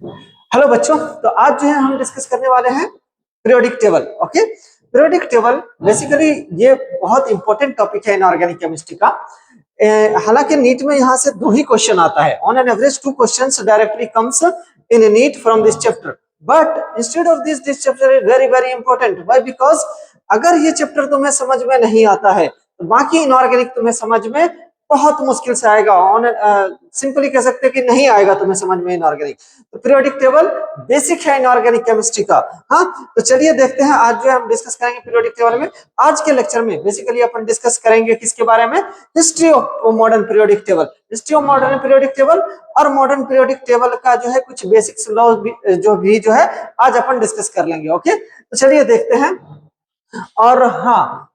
Hello बच्चों, तो आज जो है हम डिस्कस करने वाले हैं periodic table. Okay, periodic table basically ये बहुत इंपॉर्टेंट टॉपिक है इनऑर्गेनिक केमिस्ट्री का। हालांकि नीट में यहाँ से 2 ही क्वेश्चन आता है, on an average 2 questions directly comes in NEET from this chapter, but instead of this chapter is very very important. Why? Because अगर ये चैप्टर तुम्हें समझ में नहीं आता है तो बाकी इनऑर्गेनिक तुम्हें समझ में बहुत मुश्किल से आएगा। ऑन सिंपली कह सकते हैं कि नहीं आएगा तुम्हें समझ में इनऑर्गेनिक। तो पीरियोडिक टेबल बेसिक है इनऑर्गेनिक केमिस्ट्री का। हाँ, तो चलिए देखते हैं आज जो हम डिस्कस करेंगे पीरियोडिक टेबल में। आज के लेक्चर में बेसिकली अपन डिस्कस करेंगे किसके बारे में? History of modern periodic table, history of modern periodic table और मॉडर्न पीरियोडिक टेबल का जो है कुछ बेसिक्स लॉ जो है आज अपन डिस्कस कर लेंगे। ओके, तो चलिए देखते हैं। और हाँ,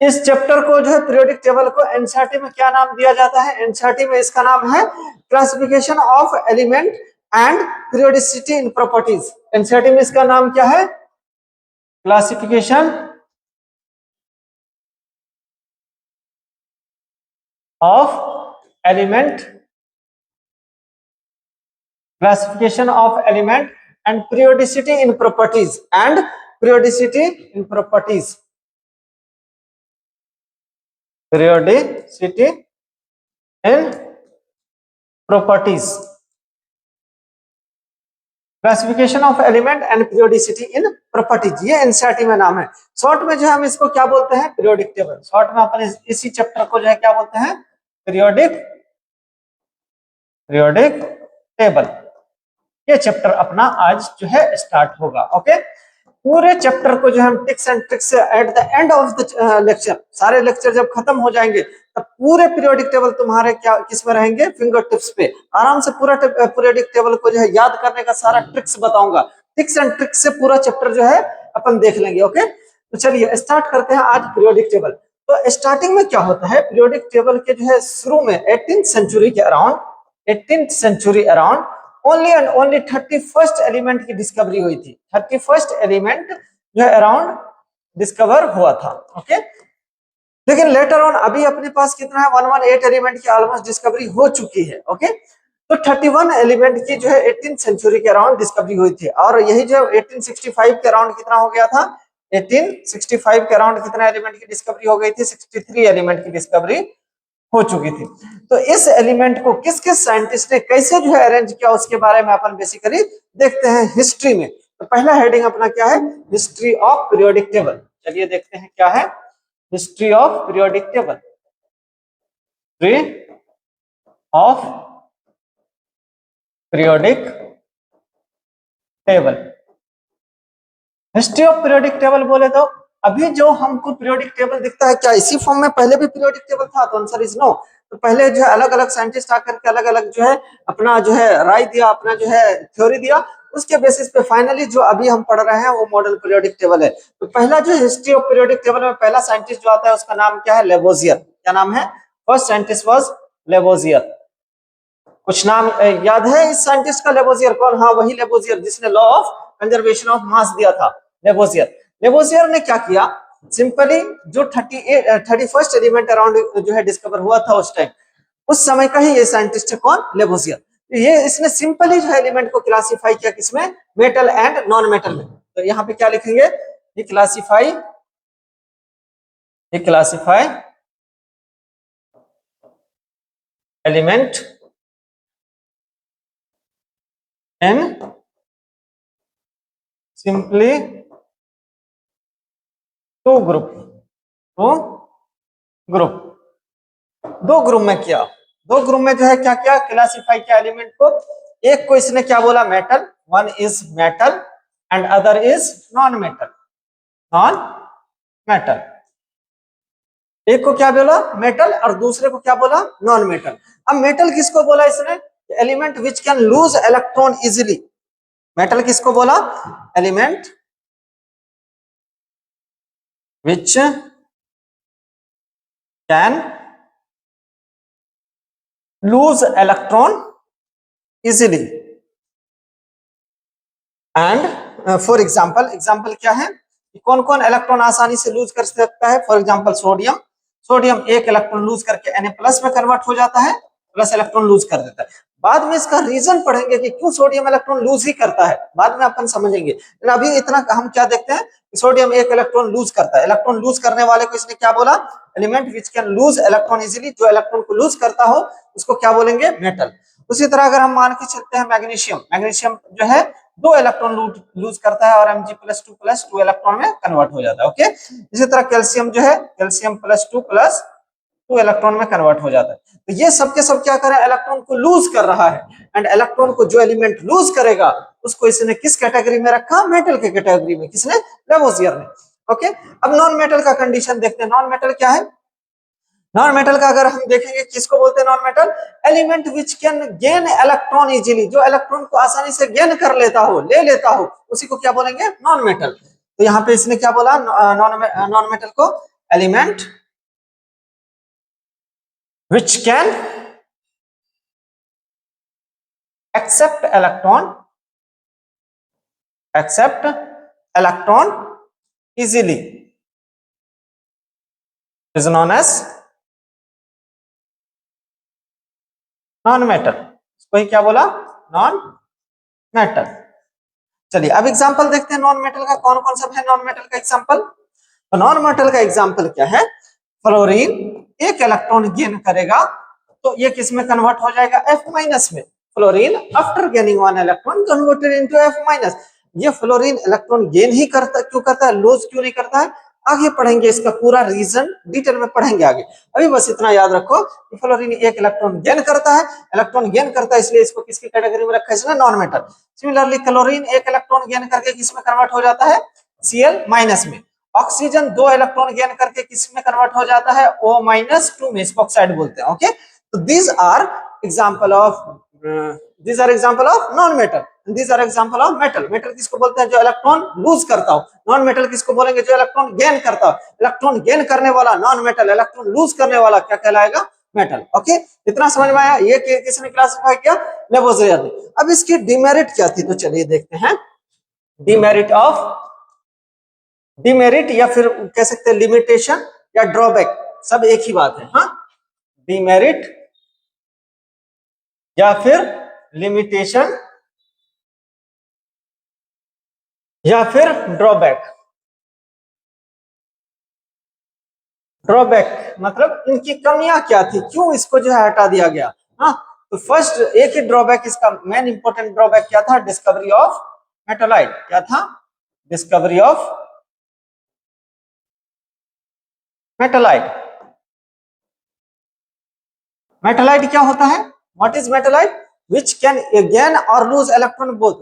इस चैप्टर को जो है पीरियोडिक टेबल को एनसीईआरटी में क्या नाम दिया जाता है? एनसीईआरटी में इसका नाम है classification of element and periodicity in properties. NCERT में इसका नाम क्या है? Classification of element, classification of element and periodicity in properties, and periodicity in properties, periodicity in properties, classification of element and periodicity in properties, ये NCERT में नाम है। Short में जो है हम इसको क्या बोलते हैं? Periodic table. शॉर्ट में अपन इसी चैप्टर को जो है क्या बोलते हैं? Periodic table. ये चैप्टर अपना आज जो है स्टार्ट होगा। ओके, पूरे चैप्टर को जो हम tips and tricks at the end of the lecture, सारे लेक्चर जब खत्म हो जाएंगे तब पूरे पीरियोडिक टेबल तुम्हारे क्या किस में रहेंगे? फिंगर टिप्स पे। आराम से पूरा पीरियोडिक टेबल को जो है याद करने का सारा ट्रिक्स बताऊंगा। टिप्स एंड ट्रिक्स से पूरा चैप्टर जो है अपन देख लेंगे। ओके, तो चलिए स्टार्ट करते हैं आज पीरियोडिक टेबल। तो स्टार्टिंग में क्या होता है? पीरियोडिक टेबल के जो है शुरू में 18th सेंचुरी के around, 18th century around only and only 31st element की डिस्कवरी हुई थी। 31st एलिमेंट जो है अराउंड डिस्कवर हुआ था। ओके, लेकिन लेटर ऑन अभी अपने पास कितना है? 118 एलिमेंट की ऑलमोस्ट डिस्कवरी हो चुकी है। ओके, तो 31 एलिमेंट की जो है 18th सेंचुरी के अराउंड डिस्कवरी हुई थी, और यही जो 1865 के अराउंड कितना हो गया था? 1865 के अराउंड कितना एलिमेंट की डिस्कवरी हो गई थी? 63 एलिमेंट की डिस्कवरी हो चुकी थी। तो इस एलिमेंट को किस किस साइंटिस्ट ने कैसे जो है अरेंज किया उसके बारे में अपन बेसिकली देखते हैं हिस्ट्री में। तो पहला हेडिंग अपना क्या है? History of periodic table. चलिए देखते हैं क्या है history of periodic table. History of periodic table. History of periodic table बोले तो अभी जो हमको पीरियोडिक टेबल दिखता है क्या इसी फॉर्म में पहले भी पीरियोडिक टेबल था? तो आंसर इज नो। तो पहले जो है अलग अलग साइंटिस्ट आकर के अलग अलग जो है अपना जो है राय दिया, अपना जो है थ्योरी दिया, उसके बेसिस पे फाइनली जो अभी हम पढ़ रहे हैं वो मॉडर्न पीरियोडिक टेबल है। तो पहला जो हिस्ट्री ऑफ पीरियोडिक टेबल में पहला साइंटिस्ट जो आता है उसका नाम क्या है? लेवोजियर। क्या नाम है? First scientist was Lavoisier. कुछ नाम याद है इस साइंटिस्ट का? लेवोजियर कौन? हाँ, वही लेवोजियर जिसने law of conservation of mass दिया था। लेवोजियर ने क्या किया? सिंपली जो 31st एलिमेंट अराउंड जो है डिस्कवर हुआ था उस टाइम, उस समय का ही ये साइंटिस्ट है। कौन? लेवोजियर। तो ये इसने सिंपली जो एलिमेंट को क्लासिफाई किया किसमें? मेटल एंड नॉन मेटल में। तो यहाँ पे क्या लिखेंगे? ये क्लासिफाई एलिमेंट एंड सिंपली दो ग्रुप में किया। दो ग्रुप में जो है क्या किया? क्लासिफाई किया एलिमेंट को। एक को इसने क्या बोला? Metal. One is metal and other is non metal. एक को क्या बोला? मेटल, और दूसरे को क्या बोला? Non metal. अब मेटल किसको बोला इसने? Element which can lose electron easily. Metal किसको बोला? Element which can lose electron easily. And for example क्या है? कौन कौन इलेक्ट्रॉन आसानी से लूज कर सकता है? फॉर एग्जाम्पल सोडियम एक इलेक्ट्रॉन लूज करके Na+ में कन्वर्ट हो जाता है, प्लस इलेक्ट्रॉन लूज कर देता है। बाद में इसका रीजन पढ़ेंगे कि क्यों सोडियम इलेक्ट्रॉन लूज ही करता है, बाद में अपन समझेंगे। लेकिन अभी इतना हम क्या देखते हैं कि सोडियम एक इलेक्ट्रॉन लूज करता है। इलेक्ट्रॉन लूज करने वाले को इसने क्या बोला, element which can lose electron easily, जो इलेक्ट्रॉन को लूज करता हो उसको क्या बोलेंगे, मेटल। उसी तरह अगर हम मान के चलते हैं मैग्नीशियम, मैग्नीशियम जो है 2 इलेक्ट्रॉन लूज करता है और Mg+2 इलेक्ट्रॉन में कन्वर्ट हो जाता है। ओके, इसी तरह कैल्शियम जो है कैल्शियम+2 इलेक्ट्रॉन में कन्वर्ट हो जाता है। तो ये सब के सब क्या कर रहा है, इलेक्ट्रॉन को लूज कर रहा है। एंड इलेक्ट्रॉन को जो एलिमेंट लूज करेगा उसको इसने किस कैटेगरी में रखा, मेटल के कैटेगरी में, किसने, लेवोसियर ने। ओके, अब नॉन मेटल का कंडीशन देखते हैं। नॉन मेटल क्या है, नॉन मेटल का अगर हम देखेंगे किसको बोलते हैं non metal, element which can gain electron easily, जो इलेक्ट्रॉन को आसानी से गेन कर लेता हो, ले लेता हो, उसी को क्या बोलेंगे, नॉन मेटल। तो यहाँ पे इसने क्या बोला, नॉन मेटल को, element which can accept electron easily is known as non metal. इसको ही क्या बोला, नॉन मेटल। चलिए अब एग्जांपल देखते हैं नॉन मेटल का, कौन कौन सा है नॉन मेटल का एग्जांपल। तो नॉन मेटल का एग्जांपल क्या है, फ्लोरीन एक इलेक्ट्रॉन गेन करेगा तो ये किस में कन्वर्ट हो जाएगा, F- में। Fluorine after gaining 1 electron converted into F-। ये फ्लोरीन इलेक्ट्रॉन गेन ही करता, क्यों करता है, लूज क्यों नहीं करता है, आगे पढ़ेंगे, इसका पूरा रीजन डिटेल में पढ़ेंगे आगे। अभी बस इतना याद रखो कि फ्लोरीन एक इलेक्ट्रॉन गेन करता है, इलेक्ट्रॉन गेन करता है, इसलिए इसको किसकी कैटेगरी में रखा है, इसने, नॉन मेटल। सिमिलरली क्लोरीन एक इलेक्ट्रॉन गेन करके किस में कन्वर्ट हो जाता है, Cl- में। ऑक्सीजन 2 इलेक्ट्रॉन गेन करके किस में कन्वर्ट हो जाता है, O-2 में, इसको ऑक्साइड बोलते हैं। ओके, तो these are example of non metal, these are example of metal. Metal किसको बोलते हैं, जो इलेक्ट्रॉन लूज करता हो। नॉन मेटल किसको बोलेंगे, जो इलेक्ट्रॉन गेन करता हो। इलेक्ट्रॉन गेन करने वाला नॉन मेटल, इलेक्ट्रॉन लूज करने वाला क्या कहलाएगा, मेटल। ओके, इतना समझ में आया, ये किसने क्लासिफाई किया, लेवोसियर ने। अब इसकी डिमेरिट क्या थी, तो चलिए देखते हैं। डिमेरिट या फिर कह सकते हैं लिमिटेशन या ड्रॉबैक, सब एक ही बात है। हाँ, डिमेरिट या फिर लिमिटेशन या फिर ड्रॉबैक। ड्रॉबैक मतलब इनकी कमियां क्या थी, क्यों इसको जो है हटा दिया गया। हाँ, तो फर्स्ट एक ही ड्रॉबैक, इसका मेन इंपॉर्टेंट ड्रॉबैक क्या था, डिस्कवरी ऑफ मेटालाइट। क्या था, डिस्कवरी ऑफ मेटालाइट। मेटालाइट क्या होता है, what is Metalite, which can gain or lose electron both,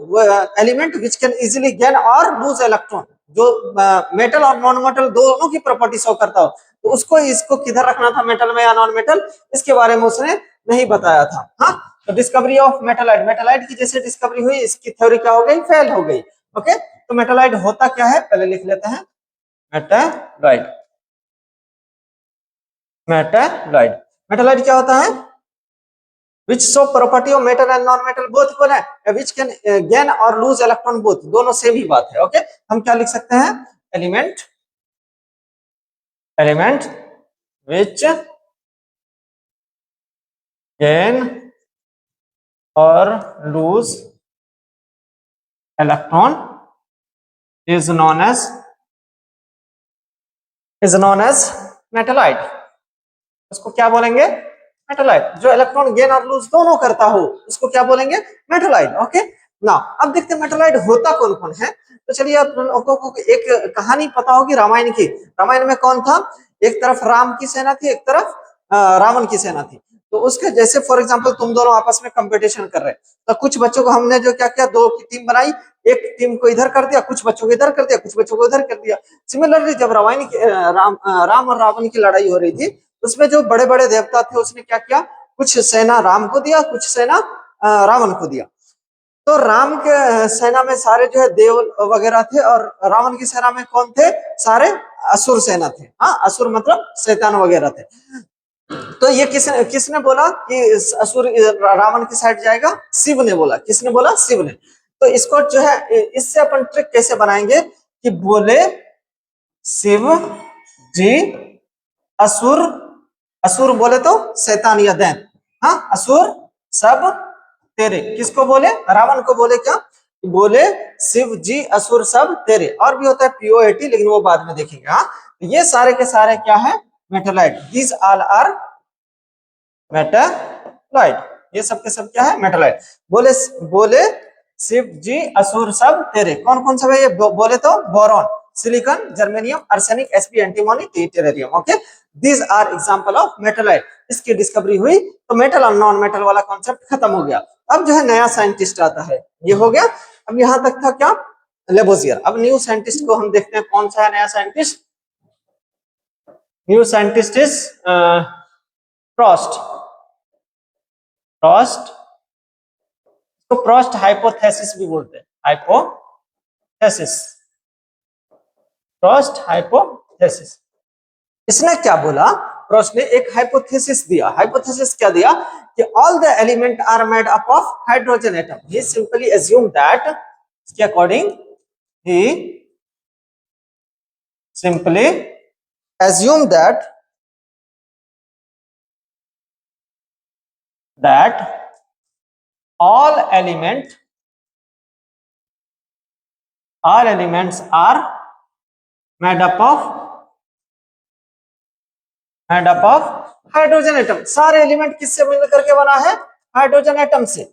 element which can easily gain or lose electron, जो मेटल और नॉन मेटल दोनों की प्रॉपर्टी शो करता हो, तो उसको इसको किधर रखना था, मेटल में या नॉन मेटल, इसके बारे में उसने नहीं बताया था। हाँ, तो डिस्कवरी ऑफ मेटालाइट, मेटालाइट की जैसे डिस्कवरी हुई, इसकी थ्योरी क्या हो गई, फेल हो गई। ओके, तो मेटालाइट होता क्या है, पहले लिख लेते हैं, मेटालाइट। मेटालाइट क्या होता है, which show property of metal and non-metal both equal है, which can gain or lose electron both, दोनों सेम ही बात है। ओके, हम क्या लिख सकते हैं, element which gain or lose electron is known as metalite। उसको क्या बोलेंगे, मेटालाइट। जो इलेक्ट्रॉन गेन और लूज दोनों करता हो उसको क्या बोलेंगे, मेटालाइट। ओके, ना अब देखते हैं मेटालाइट होता कौन कौन है। तो चलिए आप लोगों को एक कहानी पता होगी रामायण की। रामायण में कौन था, एक तरफ राम की सेना थी, एक तरफ रावण की सेना थी। तो उसके जैसे फॉर एग्जांपल तुम दोनों आपस में कंपटीशन कर रहे हैं, तो कुछ बच्चों को हमने जो क्या किया, 2 की टीम बनाई, एक टीम को इधर कर दिया, कुछ बच्चों को इधर कर दिया, कुछ बच्चों को इधर कर दिया। सिमिलरली जब राम और रावण की लड़ाई हो रही थी, उसमें जो बड़े बड़े देवता थे उसने क्या किया, कुछ सेना राम को दिया, कुछ सेना रावण को दिया। तो राम के सेना में सारे जो है देव वगैरह थे, और रावण की सेना में कौन थे, सारे असुर सेना थे। हाँ, असुर मतलब शैतान वगैरह थे। तो ये किसने बोला कि असुर रावण की साइड जाएगा, शिव ने बोला। किसने बोला, शिव ने। तो इसको जो है, इससे अपन ट्रिक कैसे बनाएंगे कि बोले शिव जी असुर, असुर बोले तो शैतान या दैत्य, हाँ, असुर सब तेरे, किसको बोले? रावण को बोले क्या? बोले शिव जी असुर सब तेरे। और भी होता है POAT, लेकिन वो बाद में देखेंगे। हाँ, ये सारे के सारे क्या है? Metalloid. These all are metalloid. ये सब के सब क्या है? मेटालॉइड। बोले बोले शिव जी असुर सब तेरे। कौन कौन सब है ये? बोले तो boron, silicon, germanium, arsenic, Sp, antimony, tellurium. Okay, these are example of metalloid. इसकी डिस्कवरी हुई तो मेटल और नॉन मेटल वाला कॉन्सेप्ट खत्म हो गया। अब जो है नया साइंटिस्ट आता है, ये हो गया। अब यहां तक था क्या? लेबोजियर। अब न्यू साइंटिस्ट को हम देखते हैं, कौन सा है नया scientist? New scientist is Frost. Frost, तो फ्रॉस्ट हाइपोथेसिस भी बोलते हैं, हाइपोथेसिस, फ्रॉस्ट हाइपोथेसिस। इसने क्या बोला? फ्रॉस्ट ने एक हाइपोथेसिस दिया। हाइपोथेसिस क्या दिया? कि all the element are made up of hydrogen atom. He simply assume that, इसके according he simply assume that all elements are made up of hydrogen atom. सारे एलिमेंट किससे मिलकर के बना है? हाइड्रोजन एटम से।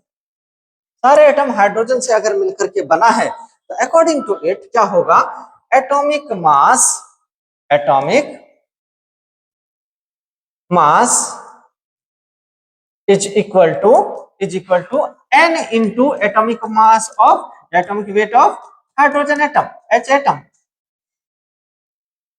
सारे एटम हाइड्रोजन से अगर मिलकर के बना है तो अकॉर्डिंग टू इट क्या होगा? Atomic mass is equal to n into atomic mass of atomic weight of hydrogen atom, H atom.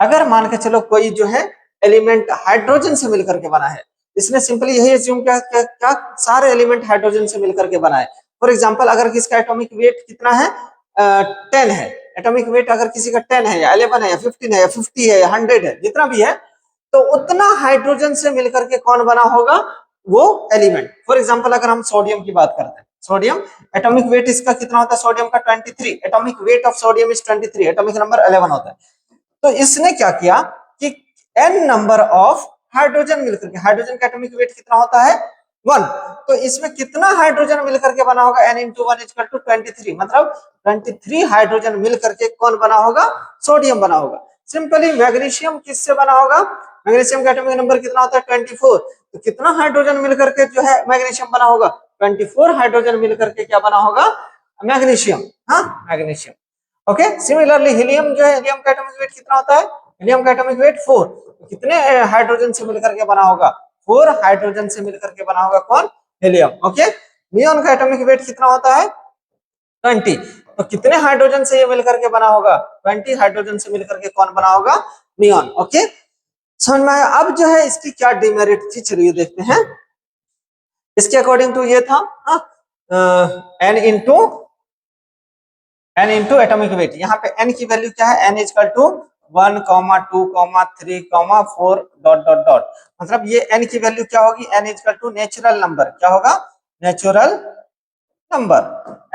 अगर मान के चलो कोई जो है एलिमेंट हाइड्रोजन से मिलकर के बना है, इसने सिंपली यही एज्यूम किया क्या सारे एलिमेंट हाइड्रोजन से मिलकर के बना है। फॉर एग्जांपल अगर किसका एटॉमिक वेट कितना है? 10 है। एटॉमिक वेट अगर किसी का 10 है या 11 है या 15 है या 50 है या 100 है, जितना भी है, तो उतना हाइड्रोजन से मिलकर के कौन बना होगा? वो एलिमेंट। फॉर एग्जांपल अगर हम सोडियम की बात करते हैं, सोडियम एटॉमिक वेट इसका कितना होता है? सोडियम का 23। Atomic weight of sodium is 23, atomic number 11 होता है। तो इसने क्या किया कि n नंबर ऑफ हाइड्रोजन मिलकर के, हाइड्रोजन का एटॉमिक वेट कितना होता है? 1। तो इसमें कितना हाइड्रोजन मिलकर के बना होगा? n इंटू 1 इक्वल टू 23, मतलब 23 हाइड्रोजन मिलकर के कौन बना होगा? सोडियम बना होगा। सिंपली मैग्नीशियम किससे बना होगा? मैग्नीशियम का एटॉमिक नंबर कितना होता है? 24। तो कितना हाइड्रोजन मिलकर के जो है मैग्नीशियम बना होगा? 24 हाइड्रोजन मिलकर के क्या बना होगा? मैग्नीशियम। हाँ, मैग्नीशियम। ओके, सिमिलरली हीलियम जो है, हीलियम का एटॉमिक वेट कितना होता है? हीलियम का एटॉमिक वेट 4। कितने हाइड्रोजन से मिलकर के बना होगा? 4 हाइड्रोजन से मिलकर के बना होगा कौन? हीलियम। ओके, नियॉन का एटॉमिक वेट कितना होता है? 20। तो कितने हाइड्रोजन से ये मिलकर के बना होगा? 20 हाइड्रोजन से मिलकर के कौन बना होगा? नियॉन। ओके, समझ में आया? अब जो है इसकी क्या डिमेरिट थी, चलिए देखते हैं। इसके अकॉर्डिंग टू ये था n इंटू एटॉमिक वेट। यहाँ पे n की वैल्यू क्या है? n equal to 1, 2, 3, 4 dot dot dot. मतलब ये n की वैल्यू क्या होगी? n equal to natural number. क्या होगा? Natural number.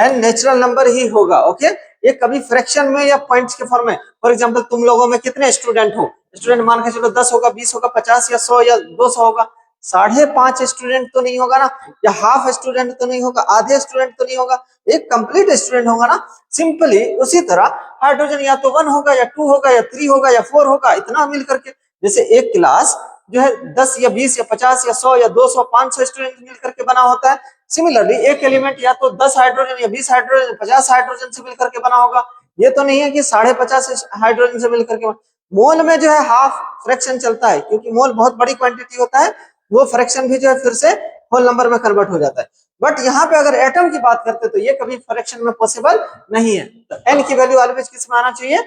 n natural number ही होगा। ओके, ये कभी फ्रैक्शन में या पॉइंट्स के फॉर्म में। फॉर एग्जांपल तुम लोगों में कितने स्टूडेंट हो? स्टूडेंट मान के चलो 10 होगा, 20 होगा, 50 या 100 या 200 होगा। 5.5 स्टूडेंट तो नहीं होगा ना, या हाफ स्टूडेंट तो नहीं होगा, आधे स्टूडेंट तो नहीं होगा, एक कंप्लीट स्टूडेंट होगा ना। सिंपली उसी तरह हाइड्रोजन या तो 1 होगा या 2 होगा या 3 होगा या 4 होगा, इतना मिल करके। जैसे एक क्लास जो है 10 या 20 या 50 या 100 या 200 500 स्टूडेंट मिलकर के बना होता है। सिमिलरली एक एलिमेंट या तो 10 हाइड्रोजन या 20 हाइड्रोजन 50 हाइड्रोजन से मिलकर के बना होगा। ये तो नहीं है कि 50.5 हाइड्रोजन से मिलकर के। मोल में जो है हाफ फ्रैक्शन चलता है, क्योंकि मोल बहुत बड़ी क्वांटिटी होता है, वो फ्रैक्शन भी जो है फिर से होल नंबर में कन्वर्ट हो जाता है। बट यहाँ पे अगर एटम की बात करते तो ये कभी फ्रैक्शन में पॉसिबल नहीं है। तो एन की वैल्यू ऑलवेज किस में आना चाहिए?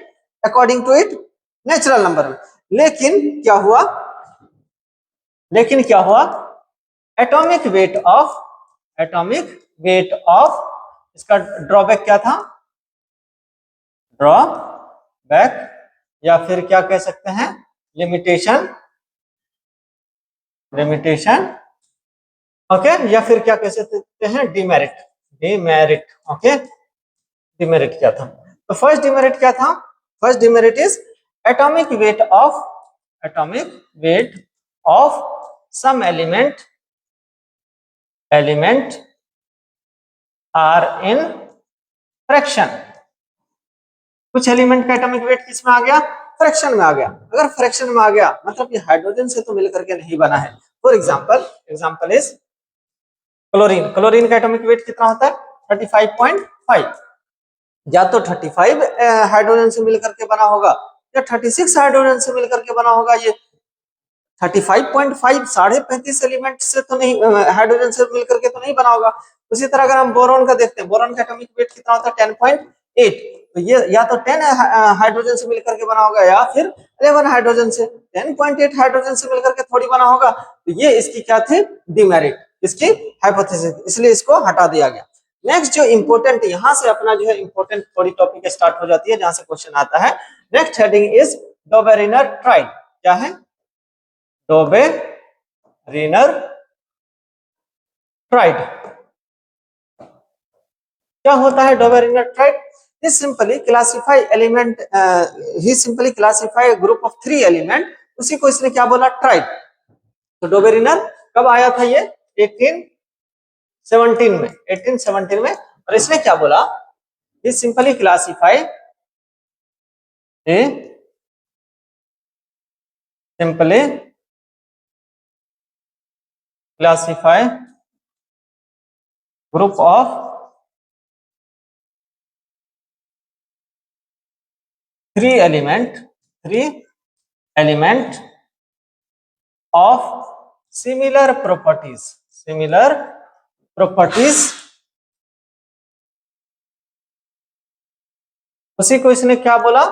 According to it natural number में। लेकिन क्या हुआ? एटॉमिक वेट ऑफ इसका ड्रॉबैक क्या था? ड्रॉबैक, या फिर क्या कह सकते हैं? लिमिटेशन। ओके, या फिर क्या कह सकते हैं? डिमेरिट। ओके, डिमेरिट क्या था? तो फर्स्ट डिमेरिट क्या था? First demerit is atomic weight of some element are in fraction. कुछ एलिमेंट का एटॉमिक वेट किस में आ गया, फ्रैक्शन में आ गया। अगर फ्रैक्शन में आ गया मतलब ये हाइड्रोजन से तो मिलकर के नहीं बना है। For example is chlorine. Chlorine का एटॉमिक वेट कितना होता है 35.5। या तो 35 हाइड्रोजन से मिलकर के बना होगा या 36 हाइड्रोजन से मिलकर के बना होगा। ये 35.5 35.5 एलिमेंट से तो नहीं, हाइड्रोजन से मिलकर के तो नहीं बना होगा। उसी तरह अगर हम बोरॉन का देखते हैं, बोरॉन का एटॉमिक वेट कितना होता है 10.8। तो ये या तो 10 हाइड्रोजन से मिलकर के बना होगा या फिर 11 हाइड्रोजन से। 10.8 हाइड्रोजन से मिलकर के थोड़ी बना होगा। तो ये इसकी क्या थी, डिमेरिट, इसकी हाइपोथेसिस, इसलिए इसको हटा दिया गया। नेक्स्ट जो इंपॉर्टेंट, यहां से अपना जो है इंपॉर्टेंट थोड़ी टॉपिक स्टार्ट हो जाती है जहां से क्वेश्चन आता है। Next heading is Dobereiner tried. क्या है, डोबेरिनर ट्राइड। क्या होता है Dobereiner tried? He simply classify element, he simply classify a group of 3 element, उसी को इसने क्या बोला, ट्राइड। तो डोबेरिनर कब आया था ये 1817 में, 1817 में। और इसने क्या बोला, he simply classify a simply classify group of 3 element of similar properties, उसी को इसने क्या बोला,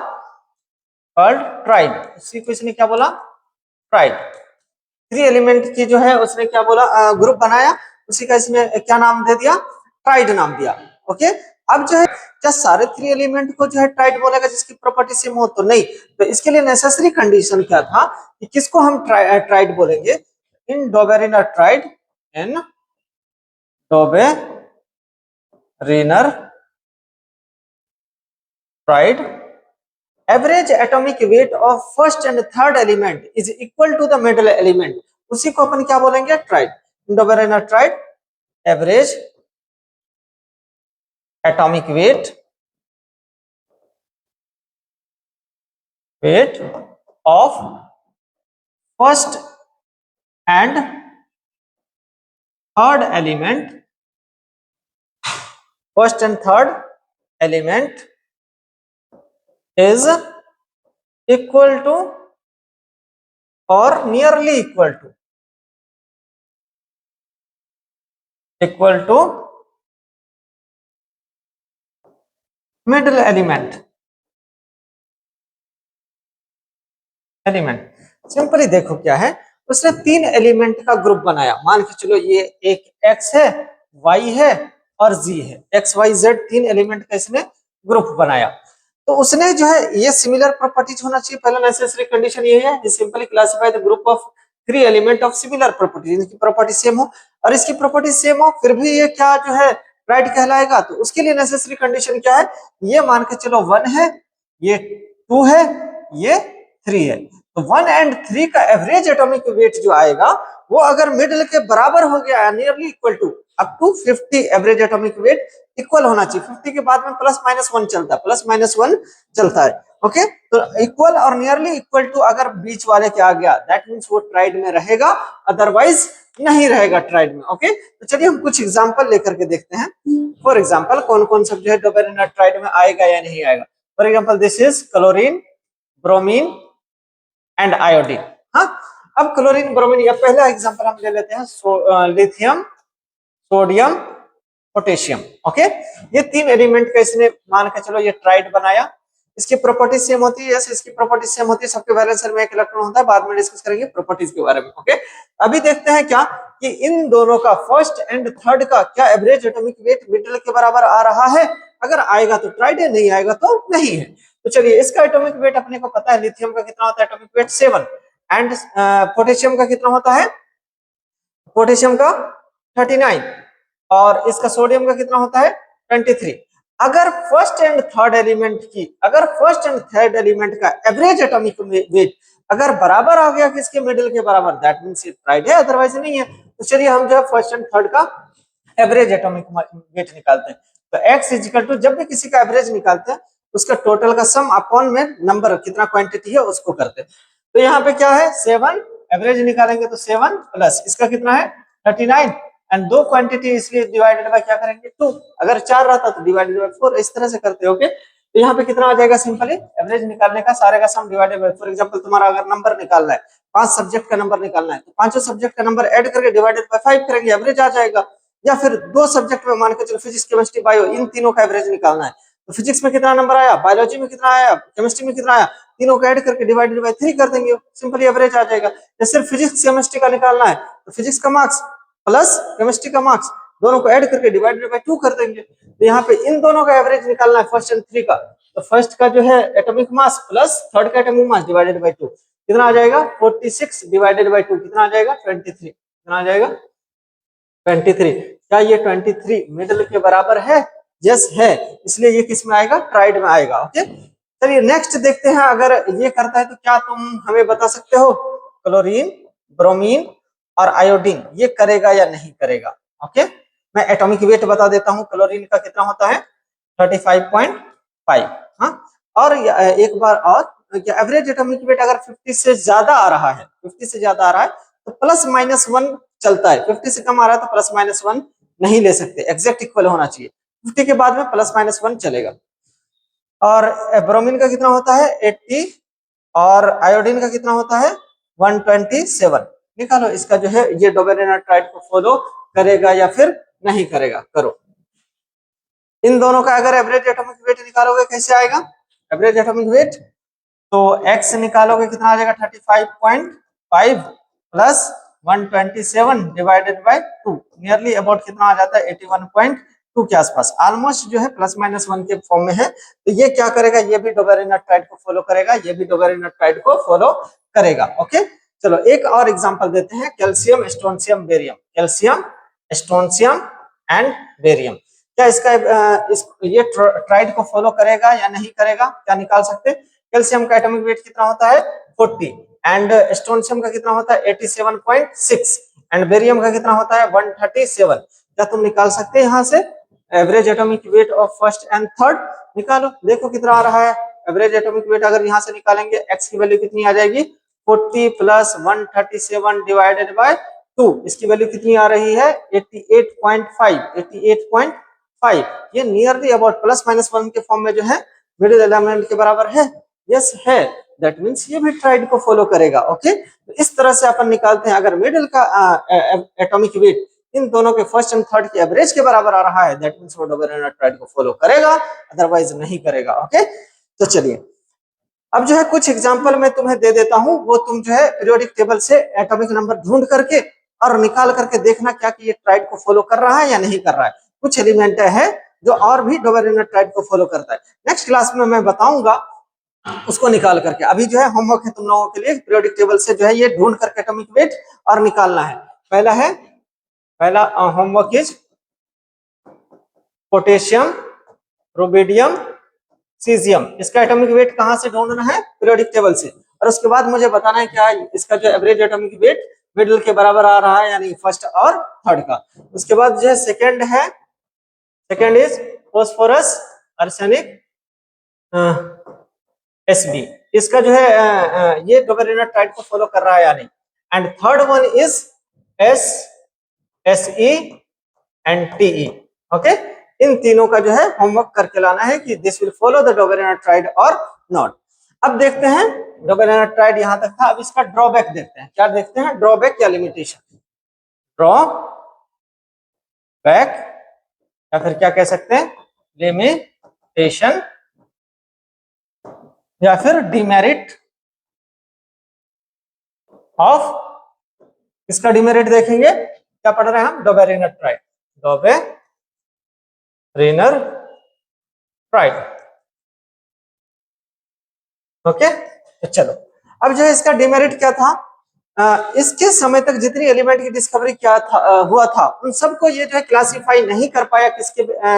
कॉल्ड ट्राइड। उसी को इसने क्या बोला, ट्राइड। 3 एलिमेंट की जो है उसने क्या बोला, ग्रुप बनाया, उसी का इसने क्या नाम दे दिया, ट्राइड नाम दिया। ओके, अब जो है क्या सारे 3 एलिमेंट को जो है ट्राइड बोलेगा जिसकी प्रॉपर्टी सेम हो? तो नहीं। तो इसके लिए नेसेसरी कंडीशन क्या था कि किसको हम ट्राइड बोलेंगे, in Dobereiner triad, in Dobereiner triad average atomic weight of first and third element is equal to the middle element. उसी को अपन क्या बोलेंगे, triad. Dobereiner triad average atomic weight of first and third element is equal to or nearly equal to middle element। Simply देखो क्या है, उसने 3 element का ग्रुप बनाया। मान के चलो ये एक x है, y है और z है, x y z 3 एलिमेंट का इसने ग्रुप बनाया। तो उसने जो है ये सिमिलर प्रॉपर्टीज होना चाहिए, पहला नेसेसरी कंडीशन ये है, simply classify the group of 3 element of similar properties, इनकी प्रॉपर्टी सेम हो और इसकी प्रॉपर्टी सेम हो, फिर भी ये क्या जो है ट्राइड कहलाएगा। तो उसके लिए नेसेसरी कंडीशन क्या है, ये मान के चलो 1 है, ये 2 है, ये 3 है। तो 1 एंड 3 का एवरेज एटॉमिक वेट जो आएगा वो अगर मिडिल के बराबर हो गया, nearly equal to, up to 50 average atomic weight equal होना चाहिए। 50 के बाद में प्लस माइनस 1 चलता है, प्लस माइनस 1 चलता है। ओके, तो इक्वल और नियरली इक्वल टू अगर बीच वाले के आ गया दैट मींस वो ट्राइड में रहेगा, अदरवाइज नहीं रहेगा ट्राइड में। ओके, तो चलिए हम कुछ एग्जांपल लेकर के देखते हैं। फॉर एग्जांपल कौन कौन सब जो है डोबेरिनर ट्राइड में आएगा या नहीं आएगा। For example this is chlorine, bromine and iodine. हाँ, अब क्लोरीन, ब्रोमीन, या पहला एग्जांपल हम ले लेते हैं लिथियम, सोडियम, पोटेशियम। ओके, ये 3 एलिमेंट का इसने मान के चलो ये ट्राइड बनाया। इसकी प्रॉपर्टी सेम होती है, यस इसकी प्रॉपर्टी सेम होती है, सबके वैलेंस में एक इलेक्ट्रॉन होता है, बाद में डिस्कस करेंगे प्रॉपर्टीज के बारे में। ओके, अभी देखते हैं क्या कि इन दोनों का फर्स्ट एंड थर्ड का क्या एवरेज एटॉमिक वेट मिडिल के बराबर आ रहा है। अगर आएगा तो ट्राइड है, नहीं आएगा तो नहीं है। तो चलिए इसका एटॉमिक वेट अपने को पता है, लिथियम का कितना होता है एटॉमिक वेट 7 एंड पोटेशियम का कितना होता है, पोटेशियम का 39 और इसका सोडियम का कितना होता है 23। अगर फर्स्ट एंड थर्ड एलिमेंट का एवरेज एटॉमिक वेट अगर बराबर आ गया किसके, मिडिल के बराबर, दैट मींस इट ट्राइड है, अदरवाइज नहीं है। तो चलिए हम जो है फर्स्ट एंड थर्ड का एवरेज एटॉमिक वेट निकालते हैं। तो x इजिकल टू जब भी किसी का एवरेज निकालते हैं उसका टोटल का सम अपॉन में नंबर कितना क्वांटिटी है उसको करते हैं। तो यहाँ पे क्या है 7, एवरेज निकालेंगे तो 7 प्लस इसका कितना है 39 एंड दो क्वांटिटी इसलिए डिवाइडेड बाय क्या करेंगे 2, अगर 4 रहता तो डिवाइडेड बाय 4, इस तरह से करते हो। ओके, तो यहाँ पे कितना आ जाएगा सिंपली एवरेज निकालने का सारे का सम डिवाइडेड बाय, फॉर एग्जांपल तुम्हारा अगर नंबर निकालना है 5 सब्जेक्ट का नंबर निकालना है तो पांचों सब्जेक्ट का नंबर ऐड करके डिवाइडेड बाय 5 करेंगे, एवरेज आ जाएगा। या फिर 2 सब्जेक्ट में मान के चलो फिजिक्स केमिस्ट्री बायो इन तीनों का एवरेज निकालना है तो फिजिक्स में कितना नंबर आया, बायोलॉजी में कितना आया, केमिस्ट्री में कितना आया, तीनों को ऐड करके डिवाइडेड बाय 3 कर देंगे, सिंपली एवरेज आ जाएगा। या सिर्फ फिजिक्स केमिस्ट्री का निकालना है तो फिजिक्स का मार्क्स प्लस केमिस्ट्री का मार्क्स दोनों को ऐड करके डिवाइडेड बाय 2 कर देंगे। तो यहाँ पे इन दोनों का एवरेज निकालना है फर्स्ट एंड 3 का, तो फर्स्ट का जो है एटॉमिक मास प्लस थर्ड का एटॉमिक मास डिवाइडेड बाय 2 कितना आ जाएगा 46 डिवाइडेड बाय 2 कितना आ जाएगा 23, कितना आ जाएगा 23। क्या ये 23 मिडल के बराबर है? यस है, इसलिए ये किस में आएगा ट्राइड में आएगा। ओके, चलिए नेक्स्ट देखते हैं, अगर ये करता है तो क्या तुम हमें बता सकते हो क्लोरीन, ब्रोमीन और आयोडीन ये करेगा या नहीं करेगा। ओके, मैं एटॉमिक वेट बता देता हूं, क्लोरीन का कितना होता है 35.5। हाँ, और एक बार और एवरेज एटॉमिक वेट अगर 50 से ज्यादा आ रहा है, 50 से ज्यादा आ रहा है तो प्लस माइनस 1 चलता है, 50 से कम आ रहा है तो प्लस माइनस 1 नहीं ले सकते, एग्जैक्ट इक्वल होना चाहिए, 50 के बाद में प्लस माइनस 1 चलेगा। और ब्रोमीन का कितना होता है 80 और आयोडीन का कितना होता है 127। निकालो इसका जो है ये डोबेरेनर ट्राइड को फॉलो करेगा या फिर नहीं करेगा, करो। इन दोनों का अगर एवरेज एटॉमिक वेट निकालोगे कैसे आएगा एवरेज एटॉमिक वेट, तो x निकालोगे कितना आ जाएगा 35.5 plus 127 divided by 2, nearly about कितना आ जाता है 81.2 के आसपास, ऑलमोस्ट जो है प्लस माइनस 1 के फॉर्म में है। तो ये क्या करेगा, ये भी डोबेरेनर ट्राइड को फॉलो करेगा, ये भी डोबेरेनर ट्राइड को फॉलो करेगा। ओके, चलो एक और एग्जांपल देते हैं, calcium, strontium, barium, calcium, strontium and barium. क्या इसका ये ट्राइड को फॉलो करेगा या नहीं करेगा, क्या निकाल सकते हैं। कैल्शियम का एटॉमिक वेट कितना होता है 40 एंड स्ट्रोंशियम का कितना होता है 87.6 एंड बेरियम का कितना होता है 137। क्या तुम निकाल सकते हैं यहाँ से average atomic weight of first and third, निकालो देखो कितना आ रहा है एवरेज एटॉमिक वेट। अगर यहाँ से निकालेंगे x की वैल्यू कितनी आ जाएगी 40 प्लस 137 डिवाइडेड बाय 2, इसकी वैल्यू कितनी आ रही है 88.5, 88.5। ये नियरली अबाउट प्लस माइनस 1 के फॉर्म में जो है मिडिल एलिमेंट के बराबर है, यस है, दैट मींस ये भी ट्राइड को फॉलो करेगा। ओके, तो इस तरह से अपन निकालते हैं, अगर मिडिल का एटॉमिक वेट इन दोनों के फर्स्ट एंड थर्ड के एवरेज के बराबर आ रहा है दैट मींस वो डोबेरेनर ट्राइड को फॉलो करेगा, अदरवाइज नहीं करेगा। ओके, तो चलिए अब जो है कुछ एग्जांपल मैं तुम्हें दे देता हूं, वो तुम जो है पीरियोडिक टेबल से एटॉमिक नंबर ढूंढ करके और निकाल करके देखना क्या कि ये ट्राइड को फॉलो कर रहा है या नहीं कर रहा है। कुछ एलिमेंट है जो और भी डोबेरेनर ट्राइड को फॉलो करता है, नेक्स्ट क्लास में मैं बताऊंगा उसको निकाल करके। अभी जो है होमवर्क है तुम लोगों के लिए, पीरियोडिक टेबल से जो है ये ढूंढ करके एटॉमिक वेट और निकालना है। पहला homework is potassium, rubidium, caesium, इसका एटॉमिक वेट कहां से ढूंढना है पीरियोडिक टेबल से, और उसके बाद मुझे बताना है क्या इसका जो एवरेज एटॉमिक वेट मिडिल के बराबर आ रहा है यानी फर्स्ट और थर्ड का। उसके बाद जो है second is phosphorus, arsenic, Sb, इसका जो है ये डोबेरेनर ट्राइड को फॉलो कर रहा है या नहीं। And third one is Se and Te। Okay, इन तीनों का जो है होमवर्क करके लाना है कि this will follow the Dobereiner triad और नॉट। अब देखते हैं डोबेरेनर ट्राइड यहां तक था, अब इसका ड्रॉबैक देखते हैं, क्या देखते हैं ड्रॉबैक या लिमिटेशन। ड्रॉबैक या फिर क्या कह सकते हैं लिमिटेशन या फिर डिमेरिट ऑफ, इसका डिमेरिट देखेंगे, क्या पढ़ रहे हैं हम डोबेरेनर ट्राइड, डोबेरेनर ट्राइड। ओके, तो चलो अब जो है इसका डिमेरिट क्या था, इसके समय तक जितनी एलिमेंट की डिस्कवरी क्या था हुआ था उन सबको ये जो है क्लासिफाई नहीं कर पाया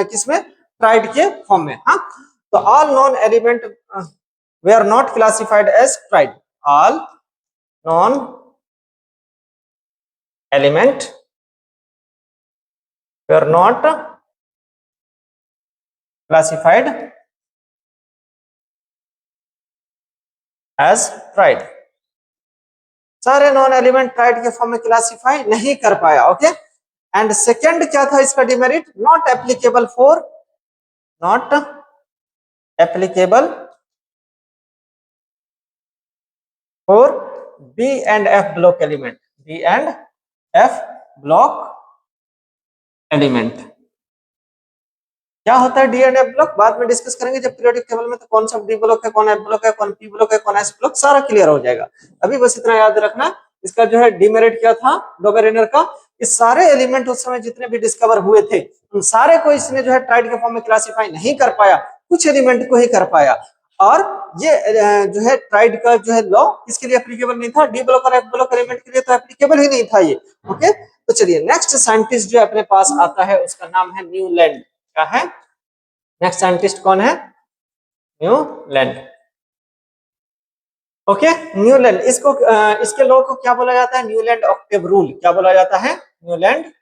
किसमें ट्राइड के फॉर्म में। हाँ, तो all non element were not classified as triad, all non element were not classified as tried। सारे नॉन एलिमेंट ट्राइड के फॉर्म में क्लासिफाई नहीं कर पाया। ओके, एंड सेकंड क्या था इसका demerit, not applicable for B and F block element, B and F block element. क्या होता है डी एंड एफ ब्लॉक बाद में डिस्कस करेंगे जब पीरियोडिक टेबल में, तो कौन सा डी ब्लॉक है, कौन एफ ब्लॉक है, कौन पी ब्लॉक है, कौन एस ब्लॉक, सारा क्लियर हो जाएगा। अभी बस इतना याद रखना, इसका जो है डिमेरिट क्या था डोबेरेनर का, इस सारे एलिमेंट उस समय जितने भी डिस्कवर हुए थे उन सारे को इसने जो है ट्राइड के फॉर्म में क्लासिफाई नहीं कर पाया, कुछ एलिमेंट को ही कर पाया। और ये जो है ट्राइड का जो है लॉ किसके लिए एप्लीकेबल नहीं था, डी ब्लॉक और एफ ब्लॉक एलिमेंट के लिए तो एप्लीकेबल ही नहीं था ये। ओके, तो चलिए नेक्स्ट साइंटिस्ट जो अपने पास आता है उसका नाम है न्यूलैंड। क्या है नेक्स्ट साइंटिस्ट, कौन है, न्यूलैंड। ओके, न्यूलैंड, इसको इसके लॉ को क्या बोला जाता है, न्यूलैंड ऑक्टेव रूल। क्या बोला जाता है, Newland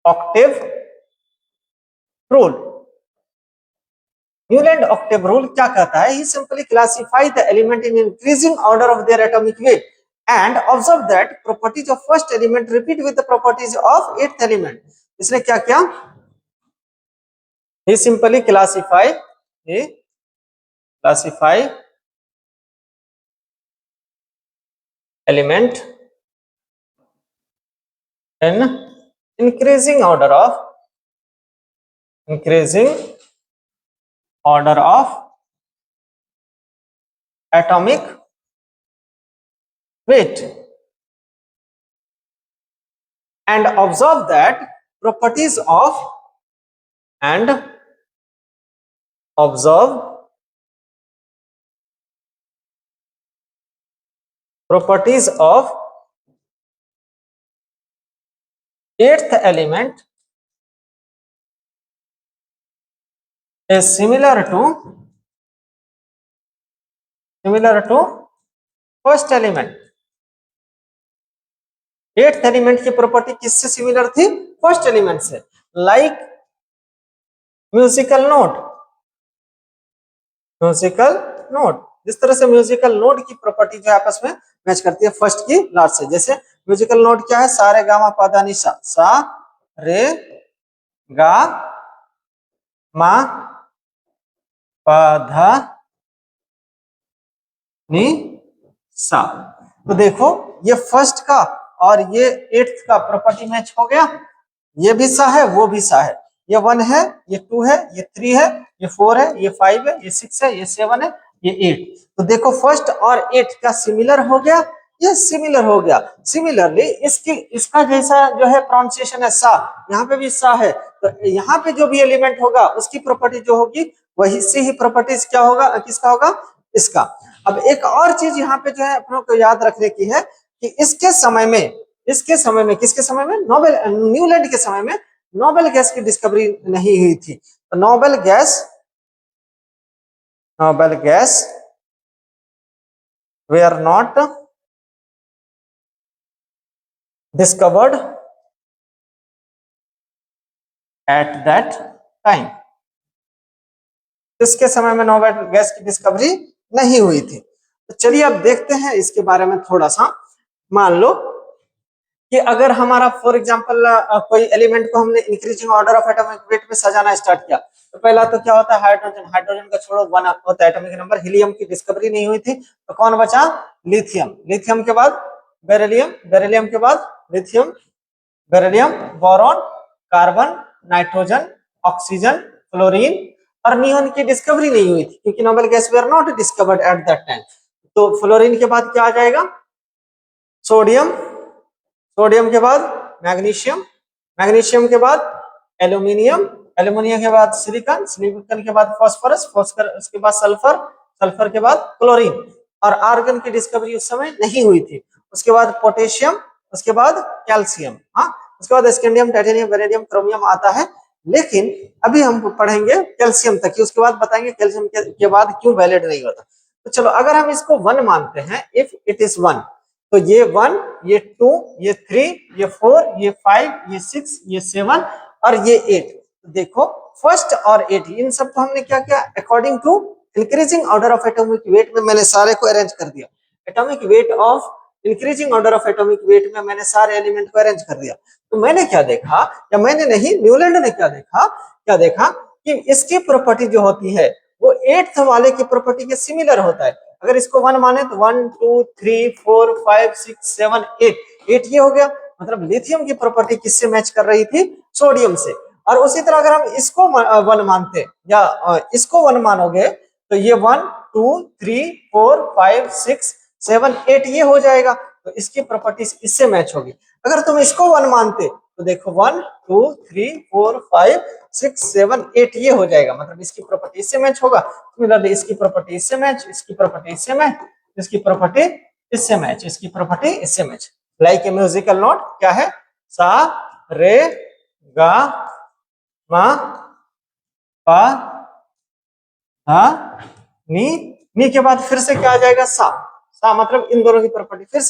octave rule. Newland octave rule क्या कहता है, he simply classify the element in increasing order of their atomic weight and observe that properties of first element repeat with the properties of eighth element. इसने क्या किया, he simply classify element in increasing order of atomic weight and observe that properties of eighth element is similar to first element. Eighth element की property किससे similar थी, first element से। Like musical note, जिस तरह से musical note की property जो आपस में मैच करती है फर्स्ट की लास्ट से। जैसे म्यूजिकल नोट क्या है, सा रे गा मा पा धा नी सा, सा रे गा मा पा धा नी सा। तो देखो ये फर्स्ट का और ये एट्थ का प्रॉपर्टी मैच हो गया, ये भी सा है वो भी सा है, ये 1 है ये 2 है ये 3 है ये 4 है ये 5 है ये 6 है ये 7 है ये 8। तो देखो फर्स्ट और 8 का सिमिलर हो गया, ये सिमिलर हो गया। सिमिलरली इसका जैसा जो है प्रोनाउंसिएशन है सा, यहाँ पे भी सा है, तो यहाँ पे जो भी एलिमेंट होगा उसकी प्रॉपर्टी जो होगी वही से ही प्रॉपर्टीज क्या होगा, किसका होगा, इसका। अब एक और चीज यहाँ पे जो है अपनों को याद रखने की है कि किसके समय में न्यूलैंड के समय में नोबेल गैस की डिस्कवरी नहीं हुई थी। तो noble gas were not discovered at that time. इसके समय में नोबेल गैस की डिस्कवरी नहीं हुई थी। तो चलिए अब देखते हैं इसके बारे में थोड़ा सा। मान लो कि अगर हमारा फॉर एग्जांपल कोई एलिमेंट को हमने increasing order of atomic weight में सजाना स्टार्ट किया, तो पहला तो क्या होता है हाइड्रोजन का छोड़ो 1 होता है एटॉमिक नंबर। हीलियम की डिस्कवरी नहीं हुई थी, तो कौन बचा, लिथियम के बाद बेरिलियम के बाद lithium, beryllium, boron, carbon, nitrogen, oxygen, fluorine और नियोन की डिस्कवरी नहीं हुई थी क्योंकि noble gas were not discovered at that time. तो फ्लोरीन के बाद क्या आ जाएगा, सोडियम के बाद मैग्नीशियम के बाद एल्यूमिनियम के बाद सिलिकॉन के बाद फास्फोरस के बाद सल्फर के बाद क्लोरीन। और आर्गन की डिस्कवरी उस समय नहीं हुई थी। उसके बाद पोटेशियम, उसके बाद कैल्शियम, उसके बाद स्कैंडियम, टाइटेनियम, वेनेडियम, क्रोमियम आता है। लेकिन अभी हम पढ़ेंगे कैल्शियम तक, उसके बाद बताएंगे कैल्शियम के बाद क्यों वैलिड नहीं होता। तो चलो अगर हम इसको 1 मानते हैं, इफ इट इज 1, तो ये 1, ये 2, ये 3, ये 4, ये 5, ये 6, ये 7 और ये 8। तो देखो फर्स्ट और 8 इन सब को हमने क्या किया, according to increasing order of atomic weight में मैंने सारे को अरेंज कर दिया। Atomic weight of increasing order of atomic weight में मैंने सारे एलिमेंट को अरेंज कर दिया। तो मैंने क्या देखा, या मैंने नहीं, न्यूलैंड ने क्या देखा कि इसकी प्रॉपर्टी जो होती है वो 8th वाले की प्रॉपर्टी के सिमिलर होता है। अगर इसको 1 माने तो 1 2 3 4 5 6 7 8 ये हो गया। मतलब लिथियम की प्रॉपर्टी किससे मैच कर रही थी, सोडियम से। और उसी तरह अगर हम इसको 1 मानते या इसको 1 मानोगे तो ये 1 2 3 4 5 6 7 8 ये हो जाएगा। तो इसकी प्रॉपर्टीज इससे मैच होगी। अगर तुम इसको 1 मानते तो देखो 1 2 3 4 5 6 7 8 ये हो जाएगा। मतलब इसकी प्रॉपर्टी इससे मैच होगा। सिमिलरली इसकी प्रॉपर्टी इससे मैच, इसकी प्रॉपर्टी इससे मैच, इसकी प्रॉपर्टी इससे मैच, इसकी प्रॉपर्टी इससे match. Like a musical note क्या है, सा रे गा मा पा धा नी, नी के बाद फिर से क्या आ जाएगा, सा। सा मतलब इन दोनों की प्रॉपर्टी फिर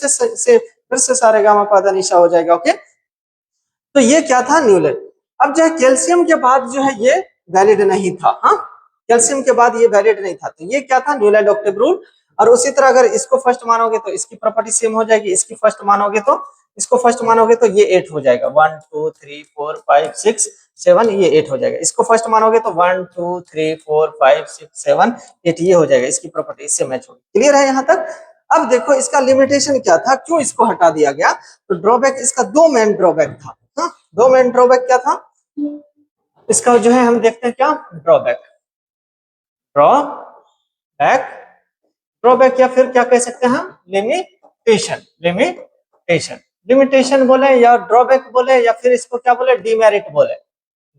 से सारे गामा पादा निशा हो जाएगा। ओके, तो ये क्या था, न्यूलैंड। अब जो है कैल्शियम के बाद जो है ये वैलिड नहीं था। हाँ, कैल्शियम के बाद ये वैलिड नहीं था। तो ये क्या था, न्यूलैंड ऑक्टेव रूल। और उसी तरह अगर इसको फर्स्ट मानोगे तो इसकी प्रॉपर्टी सेम हो जाएगी, इसकी फर्स्ट मानोगे तो इसको फर्स्ट मानोगे तो ये 8 हो जाएगा। 1 2 3 4 5 6 7 ये 8 हो जाएगा। इसको फर्स्ट मानोगे तो 1 2 3 4 5 6 7 8 ये हो जाएगा। इसकी प्रॉपर्टी इससे मैच होगी। क्लियर है यहाँ तक। अब देखो इसका लिमिटेशन क्या था, क्यों इसको हटा दिया गया। तो ड्रॉबैक इसका दो मेन ड्रॉबैक था। हाँ, दो मेन ड्रॉबैक क्या था इसका, जो है हम देखते हैं क्या ड्रॉबैक, ड्रॉबैक ड्रॉबैक या फिर क्या कह सकते हैं हम, लिमिटेशन। लिमिटेशन बोले या ड्रॉबैक बोले या फिर इसको क्या बोले, डीमेरिट बोले।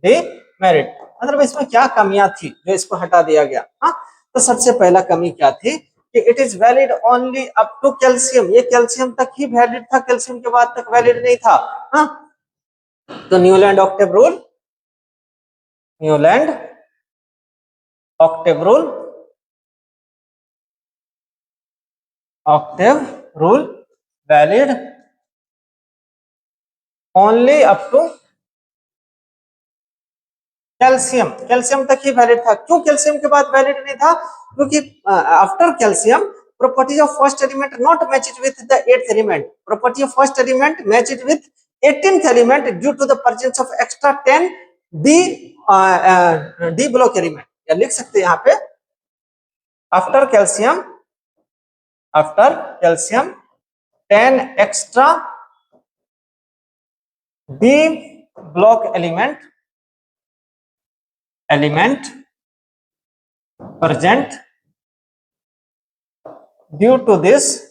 डीमेरिट मतलब इसमें क्या कमियां थी जो इसको हटा दिया गया। हाँ, तो सबसे पहला कमी क्या थी कि it is valid only up to calcium. ये कैल्शियम तक ही वैलिड था, कैल्शियम के बाद तक वैलिड नहीं था। हाँ, तो Newland octave rule, Newland octave rule, octave rule valid only up to calcium. Calcium तक ही वैलिड था। क्यों कैल्शियम के बाद वैलिड नहीं था, क्योंकि after calcium property of first element not matched with the 8th element, property of first element matched with 18th element due to the presence of extra 10 d block element। या लिख सकते हैं यहाँ पे after calcium 10 extra d block element present due to this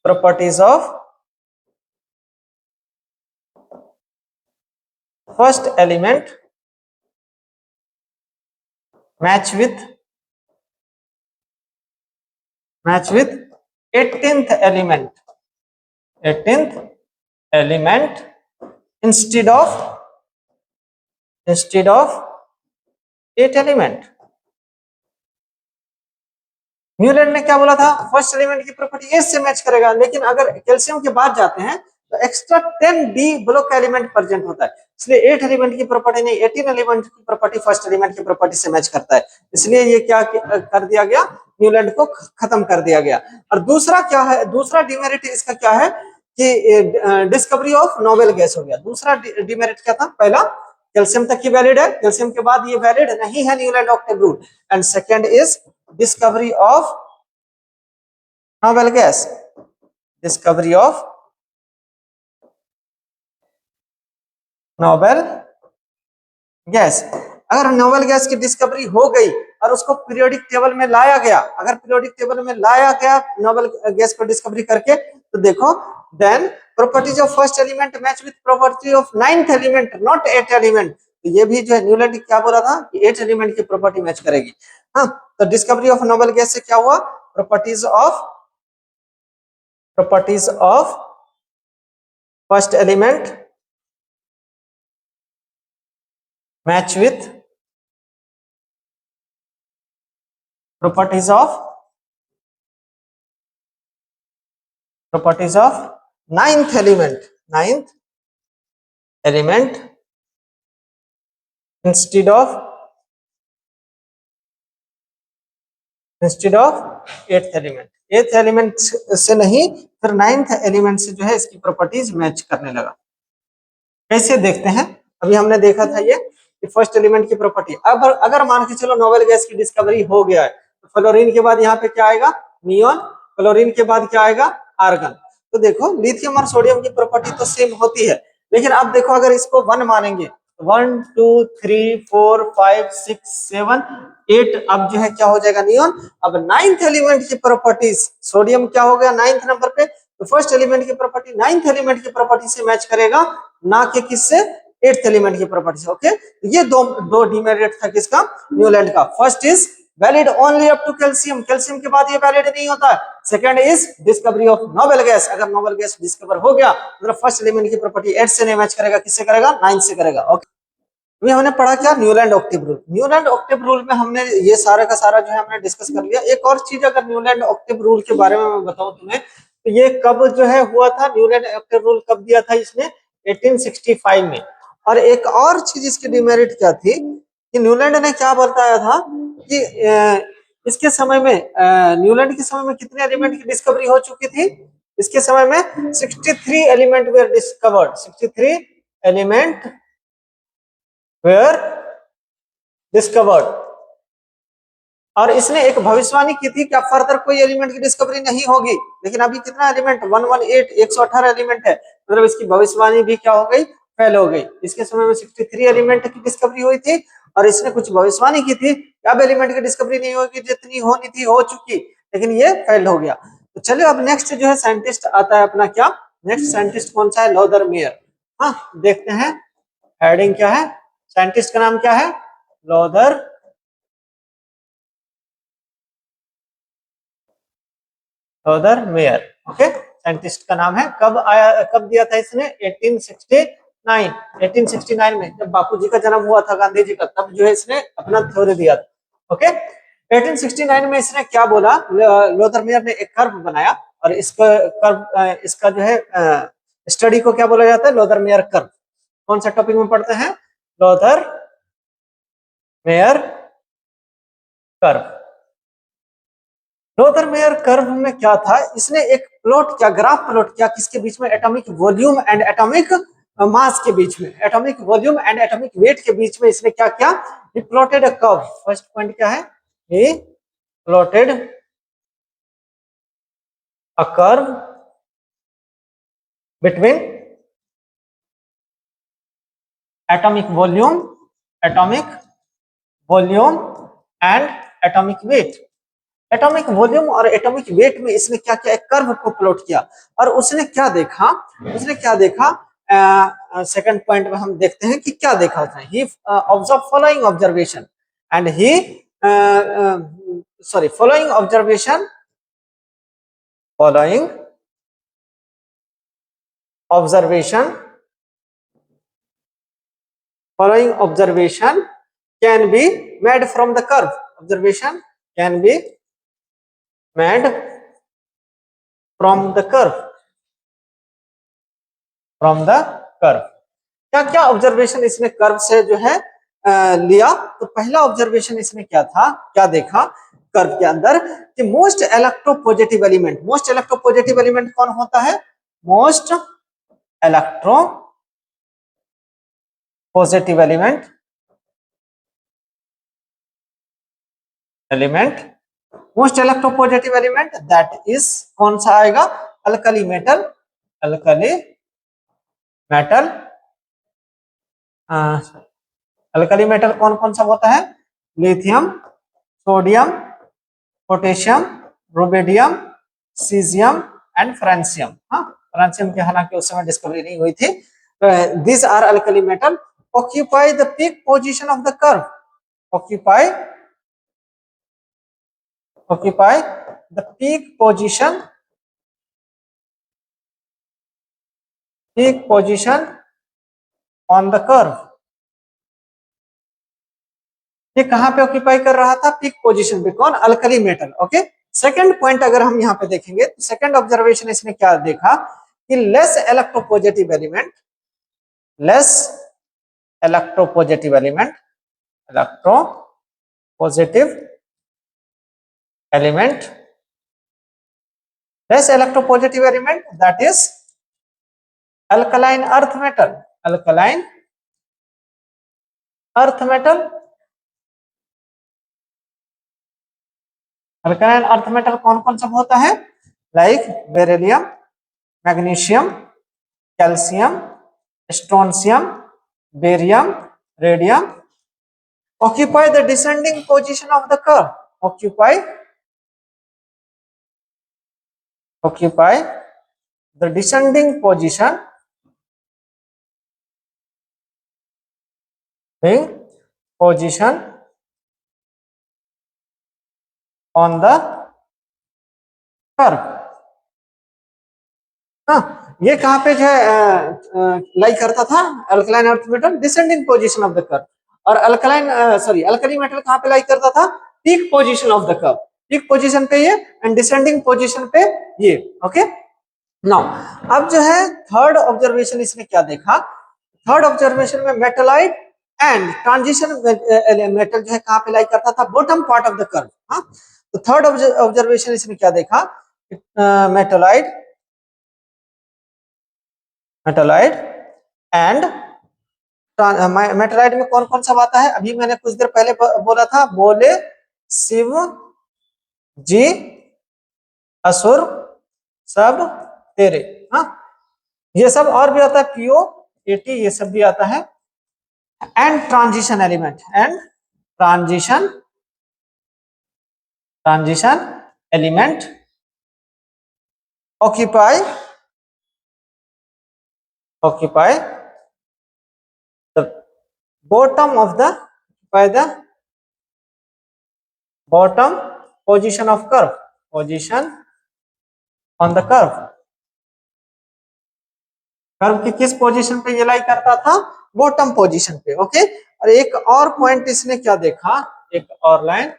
properties of first element match with 18th element instead of 8 element। Newland ने क्या बोला था, फर्स्ट एलिमेंट की प्रॉपर्टी एस से मैच करेगा, लेकिन अगर कैल्शियम के बाद जाते हैं तो extra 10 D block element present होता है। इसलिए 8 एलिमेंट की प्रॉपर्टी नहीं, 18 एलिमेंट की प्रॉपर्टी फर्स्ट एलिमेंट की प्रॉपर्टी से मैच करता है। इसलिए ये क्या कर दिया गया, न्यूलैंड को खत्म कर दिया गया। और दूसरा क्या है, दूसरा डिमेरिट इसका क्या है कि डिस्कवरी ऑफ नोबेल गैस हो गया। दूसरा डिमेरिट क्या था, पहला कैल्शियम तक ही वैलिड है, कैल्शियम के बाद ये वैलिड नहीं है Newland octave rule. And second is discovery of novel gas, discovery of novel gas। अगर नोबेल गैस की डिस्कवरी हो गई और उसको पीरियोडिक टेबल में लाया गया, अगर पीरियोडिक टेबल में लाया गया नोबेल गैस को डिस्कवरी करके, तो देखो then properties of first element match with property of 9th element not 8th element. तो ये भी जो है न्यूलैंड क्या बोला था कि 8th एलिमेंट की प्रॉपर्टी मैच करेगी। हाँ, तो डिस्कवरी ऑफ नोबेल गैस से क्या हुआ, properties of first element match with properties of ninth element instead of eighth element से नहीं, फिर नाइन्थ एलिमेंट से जो है इसकी प्रॉपर्टीज मैच करने लगा। कैसे देखते हैं, अभी हमने देखा था ये कि फर्स्ट एलिमेंट की प्रॉपर्टी। अब अगर मान के चलो नोबेल गैस की डिस्कवरी हो गया है, तो फ्लोरीन के बाद यहाँ पे क्या आएगा, नियोन, क्लोरीन के बाद क्या आएगा, आर्गन। तो देखो लिथियम और सोडियम की प्रॉपर्टी तो सेम होती है, लेकिन अब देखो अगर इसको 1 मानेंगे, 1 2 3 4 5 6 7 8, अब जो है क्या हो जाएगा, नियोन। अब नाइन्थ एलिमेंट की प्रॉपर्टीज, सोडियम क्या हो गया 9th नंबर पे, तो फर्स्ट एलिमेंट की प्रॉपर्टी 9th एलिमेंट की प्रॉपर्टी से मैच करेगा, ना कि किससे, 8th एलिमेंट की प्रॉपर्टी से। ओके, ये दो डिमेरिट था किसका, न्यूलैंड का। First is valid only up to calcium, calcium के बाद ये वैलिड नहीं होता है। Second is discovery of noble gas, अगर नोबेल गैस डिस्कवर हो गया मतलब फर्स्ट एलिमेंट की प्रॉपर्टी 8 से नहीं मैच करेगा, किससे करेगा, 9 से करेगा। ओके, अभी हमने पढ़ा क्या, Newland octave rule. Newland octave rule में हमने ये सारा का सारा जो है हमने डिस्कस कर लिया। एक और चीज अगर न्यूलैंड ऑक्टेव रूल के बारे में मैं बताऊं तुम्हें, तो ये कब जो है हुआ था, न्यूलैंड ऑक्टेव रूल कब दिया था इसने, 1865 में। और एक और चीज इसकी डिमेरिट क्या थी कि न्यूलैंड ने क्या बताया था कि इसके समय में, न्यूलैंड के समय में कितने एलिमेंट की डिस्कवरी हो चुकी थी, इसके समय में 63 element were discovered, 63 element were discovered. और इसने एक भविष्यवाणी की थी कि अब फर्दर कोई एलिमेंट की डिस्कवरी नहीं होगी, लेकिन अभी कितना एलिमेंट, 118, 118 एलिमेंट है, मतलब इसकी भविष्यवाणी भी क्या हो गई, फेल हो गई। इसके समय में 63 एलिमेंट की डिस्कवरी हुई थी, और इसने कुछ भविष्यवाणी की थी कि अब एलिमेंट की डिस्कवरी नहीं होगी, जितनी होनी थी हो चुकी, लेकिन ये फेल हो गया। तो चलिए अब नेक्स्ट जो है साइंटिस्ट आता है अपना, क्या नेक्स्ट साइंटिस्ट कौन सा है, लॉदर मेयर। हाँ देखते हैं हेडिंग क्या है, साइंटिस्ट का नाम क्या है, लॉदर मेयर। ओके, साइंटिस्ट का नाम है। कब आया, कब दिया था इसने, 1869, 1869 में जब बापूजी का जन्म हुआ था, गांधी जी का, तब जो है इसने अपना थ्योरी दिया था। ओके, 1869 में इसने क्या बोला, लॉदर मेयर ने एक कर्व बनाया, और इसका कर्व, इसका जो है स्टडी को क्या बोला जाता है, लॉदर मेयर कर्व। कौन सा टॉपिक में पढ़ते हैं, Lothar mayor curve. Lothar mayor curve में क्या था, इसने एक प्लॉट किया, ग्राफ प्लॉट किया, किसके बीच में, atomic volume and atomic mass के बीच में, atomic volume and atomic weight के बीच में इसने क्या किया, he plotted a curve. First point क्या है, he plotted a curve between atomic volume and atomic weight. Atomic volume और एटॉमिक वेट में इसने क्या किया, एक कर्व को प्लॉट किया, और उसने क्या देखा, सेकंड पॉइंट में हम देखते हैं कि क्या देखा उसने, he observe following observation and he following observation can be made from the curve. Observation can be made from the curve. क्या क्या ऑब्जर्वेशन इसने कर्व से जो है लिया, तो पहला ऑब्जर्वेशन इसने क्या था, क्या देखा कर्व के अंदर, कि मोस्ट इलेक्ट्रोपॉजिटिव एलिमेंट कौन होता है, most electropositive element most electropositive element that is, कौन सा आएगा, अल्कली मेटल अल्कली मेटल कौन कौन सा होता है, lithium, sodium, potassium, rubidium, caesium and francium. हाँ, फ्रांसियम की हालांकि उस समय डिस्कवरी नहीं हुई थी। This are alkali metal occupy the peak position of the curve, occupy the peak position on the curve। ये कहां पे ऑक्यूपाई कर रहा था, पीक पोजीशन पे, कौन, alkali metal. Okay, second point अगर हम यहाँ पे देखेंगे, तो सेकंड ऑब्जर्वेशन इसने क्या देखा कि less electropositive element, less electropositive element, electropositive element, less electropositive element, that is alkaline earth metal, alkaline earth metal, alkaline earth metal कौन कौन सा होता है, like beryllium, magnesium, calcium, strontium, barium, radium, occupy the descending position of the curve, occupy the descending position on the curve। हाँ, ये कहाँ पे जो है लाई करता था, alkaline earth metal descending position of the curve, और अल्कली मेटल कहाँ पे लाई करता था, peak position of the curve, peak position पे ये एंड डिसेंडिंग पोजीशन पे ये। ओके, नाउ अब जो है थर्ड ऑब्जर्वेशन इसने क्या देखा, थर्ड ऑब्जर्वेशन में मेटलाइट एंड ट्रांजिशन मेटल जो है कहाँ पे लाई करता था, bottom part of the curve. हाँ, तो थर्ड ऑब्जर्वेशन इसने क्या देखा, मेटलाइट एंड मेटलाइट में कौन कौन सा आता है, अभी मैंने कुछ देर पहले बोला था, बोले शिव जी असुर सब तेरे। हाँ, ये सब और भी आता है, पीओ एटी, ये सब भी आता है। And transition element, and transition element occupy the bottom of the bottom position of curve, position on the curve, curve की किस पोजीशन पे ये लाई करता था, बॉटम पोजीशन पे। ओके, और एक और पॉइंट इसने क्या देखा, एक और लाइन,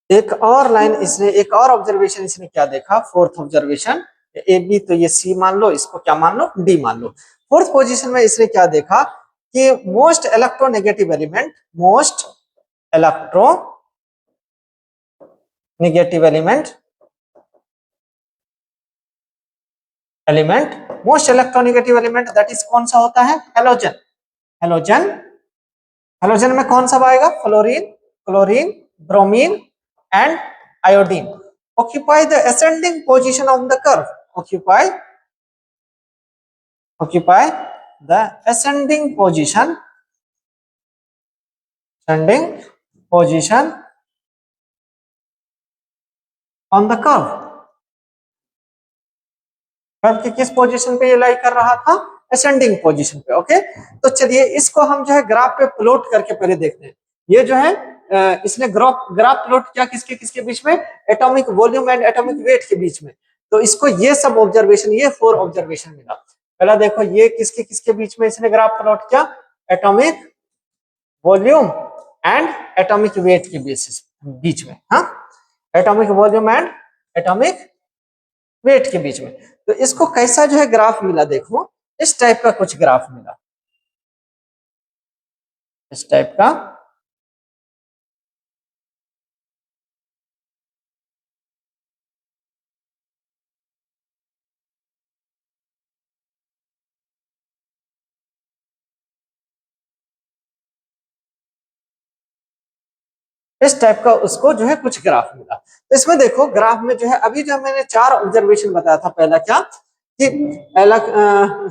एक और लाइन इसने, एक और ऑब्जर्वेशन इसने क्या देखा, फोर्थ ऑब्जर्वेशन, ए बी तो ये सी मान लो, इसको क्या मान लो, डी मान लो। फोर्थ पोजीशन में इसने क्या देखा कि most electronegative element, most electronegative most electronegative element that is कौन सा होता है, हेलोजन। हेलोजन में कौन सा आएगा, fluorine, chlorine, bromine and iodine. occupy the ascending position of the curve, occupy the ascending position on the curve, curve की किस पोजीशन पे ये लाई कर रहा था, असेंडिंग पोजीशन पे। ओके, तो चलिए इसको हम जो है ग्राफ पे प्लॉट करके पहले देखते हैं। ये जो है इसने ग्राफ प्लॉट किया किसके किसके बीच में, atomic volume and atomic weight के बीच में। तो इसको ये सब ऑब्जर्वेशन, ये 4 ऑब्जर्वेशन मिला। पहला देखो ये किसके किसके बीच में इसने ग्राफ प्लॉट किया, atomic volume and atomic weight के बीच में। हाँ, atomic volume and atomic weight के बीच में। तो इसको कैसा जो है ग्राफ मिला, देखो इस टाइप का कुछ ग्राफ मिला, इस टाइप का। इस टाइप का उसको जो है कुछ ग्राफ मिला। तो इसमें देखो ग्राफ में जो है, अभी जो मैंने 4 ऑब्जर्वेशन बताया था, पहला क्या कि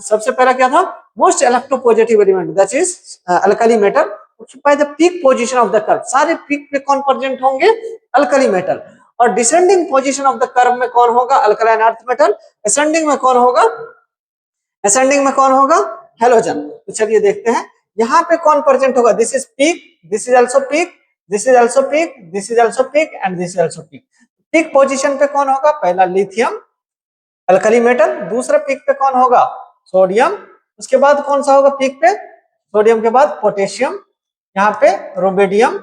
सबसे पहला क्या था, most electropositive element that is alkali metal occupy the peak position of the curve. सारे पीक पे कौन प्रेजेंट होंगे, अल्कली मेटल। और descending position of the curve में कौन होगा, अल्कलाइन अर्थ मेटल। असेंडिंग में कौन होगा, हेलोजन। तो चलिए देखते हैं यहाँ पे कौन प्रेजेंट होगा, this is peak, this is also peak, this is also peak, this is also peak and this is also peak. Peak position पे कौन होगा, पहला लिथियम अल्कली मेटल, दूसरा पीक पे कौन होगा, सोडियम, उसके बाद कौन सा होगा पीक पे? सोडियम के बाद पोटेशियम, यहाँ पे रुबिडियम,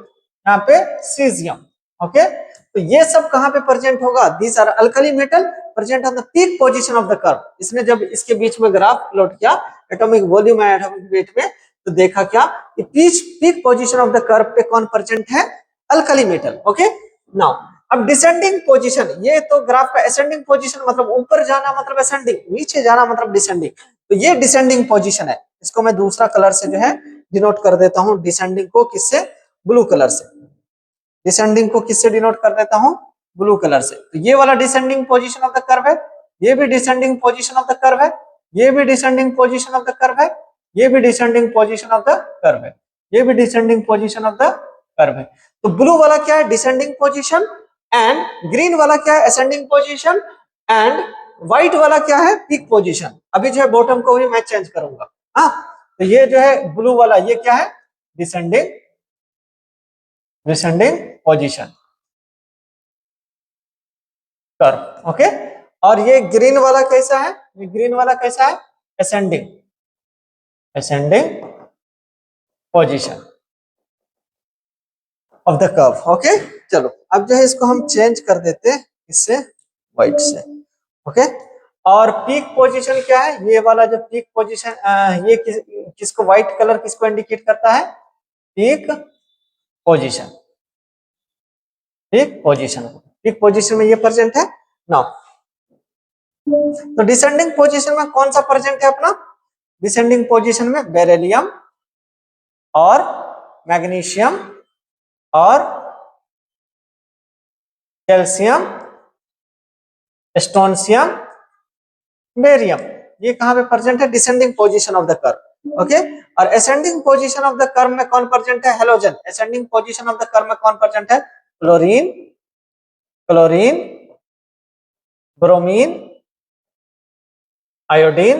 यहाँ पे सीजियम। ओके, तो ये सब कहाँ पे प्रेजेंट होगा? These are alkali metal present on the peak position of the curve. इसने जब इसके बीच में ग्राफ प्लॉट किया atomic volume and atomic weight में, तो देखा क्या कि peak position of the curve पे कौन प्रेजेंट है? Alkali metal. ओके, नाउ अब डिसेंडिंग पोजीशन, ये तो ग्राफ का असेंडिंग पोजीशन मतलब ऊपर जाना मतलब असेंडिंग, नीचे जाना मतलब डिसेंडिंग, तो ये डिसेंडिंग पोजीशन है। इसको मैं दूसरा कलर से जो है डिनोट कर देता हूं, डिसेंडिंग को किससे? ब्लू कलर से। डिसेंडिंग को किससे डिनोट कर देता हूं? ब्लू कलर से। तो ये वाला descending position of the curve है, ये भी descending position of the curve है, ये भी descending position of the curve है, ये भी descending position of the curve है, ये भी descending position of the curve है। तो ब्लू वाला क्या है? डिसेंडिंग पोजीशन, एंड ग्रीन वाला क्या है? असेंडिंग पोजीशन, एंड व्हाइट वाला क्या है? Peak position. अभी जो है बॉटम को भी मैं चेंज करूंगा। हाँ, तो ये जो है ब्लू वाला, ये क्या है? Descending position curve. ओके, और ये ग्रीन वाला कैसा है? ये ग्रीन वाला कैसा है? Ascending position of the curve. Okay, चलो अब जो है इसको हम चेंज कर देते हैं इससे, व्हाइट से। ओके, और पीक पोजीशन क्या है? ये वाला जो पीक पोजीशन, ये किसको व्हाइट कलर किसको इंडिकेट करता है? Peak position. पीक पोजीशन में ये प्रेजेंट है। नाउ तो डिसेंडिंग पोजीशन में कौन सा प्रेजेंट है अपना? डिसेंडिंग पोजीशन में बेरिलियम और मैग्नीशियम और कैल्शियम, स्टोनशियम, बेरियम, ये कहां पे प्रेजेंट है? Descending position of the curve. Okay, और ascending position of the curve में कौन प्रेजेंट है? Halogen. Ascending position of the curve में कौन प्रेजेंट है? क्लोरीन, ब्रोमीन, आयोडीन,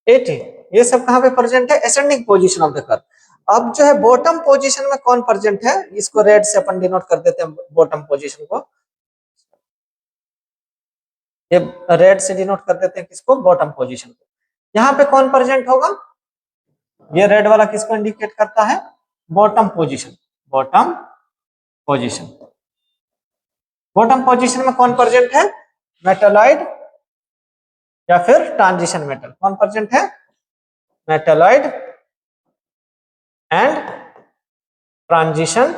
एटीन, ये सब कहां पे प्रेजेंट है? Ascending position of the curve. अब जो है बॉटम पोजीशन में कौन प्रेजेंट है? इसको रेड से अपन डिनोट कर देते हैं बॉटम पोजीशन को, ये रेड से डिनोट कर देते हैं किसको? बॉटम पोजीशन को। यहाँ पे कौन प्रेजेंट होगा? ये रेड वाला किसको इंडिकेट करता है? Bottom position. बॉटम पोजीशन में कौन प्रेजेंट है? मेटालॉइड या फिर ट्रांजिशन मेटल। कौन प्रेजेंट है? Metalloid and transition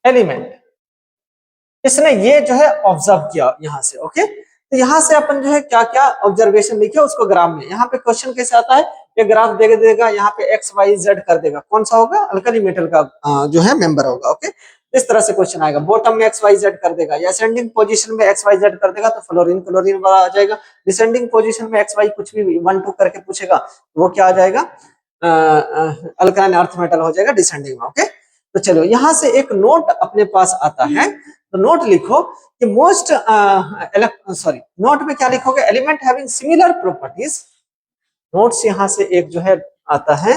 element. इसने ये जो है ऑब्जर्व किया यहां से। ओके, तो यहां से अपन जो है क्या क्या ऑब्जर्वेशन लिखे उसको ग्राफ में। यहाँ पे क्वेश्चन कैसे आता है? ये ग्राफ दे देगा, यहाँ पे एक्स वाई जेड कर देगा, कौन सा होगा? अल्कली मेटल का जो है मेंबर होगा। ओके, इस तरह से क्वेश्चन आएगा। बॉटम में एक्स वाई जेड कर देगा, या असेंडिंग पोजीशन में एक्स वाई जेड कर देगा तो क्लोरीन वाला आ जाएगा। डिसेंडिंग पोजीशन में एक्स वाई कुछ भी 1 2 करके पूछेगा, वो क्या आ जाएगा? अल्काइन अर्थ मेटल हो जाएगा डिसेंडिंग में। ओके, तो चलो यहां से एक नोट अपने पास आता है, तो नोट लिखो कि नोट में क्या लिखोगे? Element having similar properties. Notes यहां से एक जो है आता है,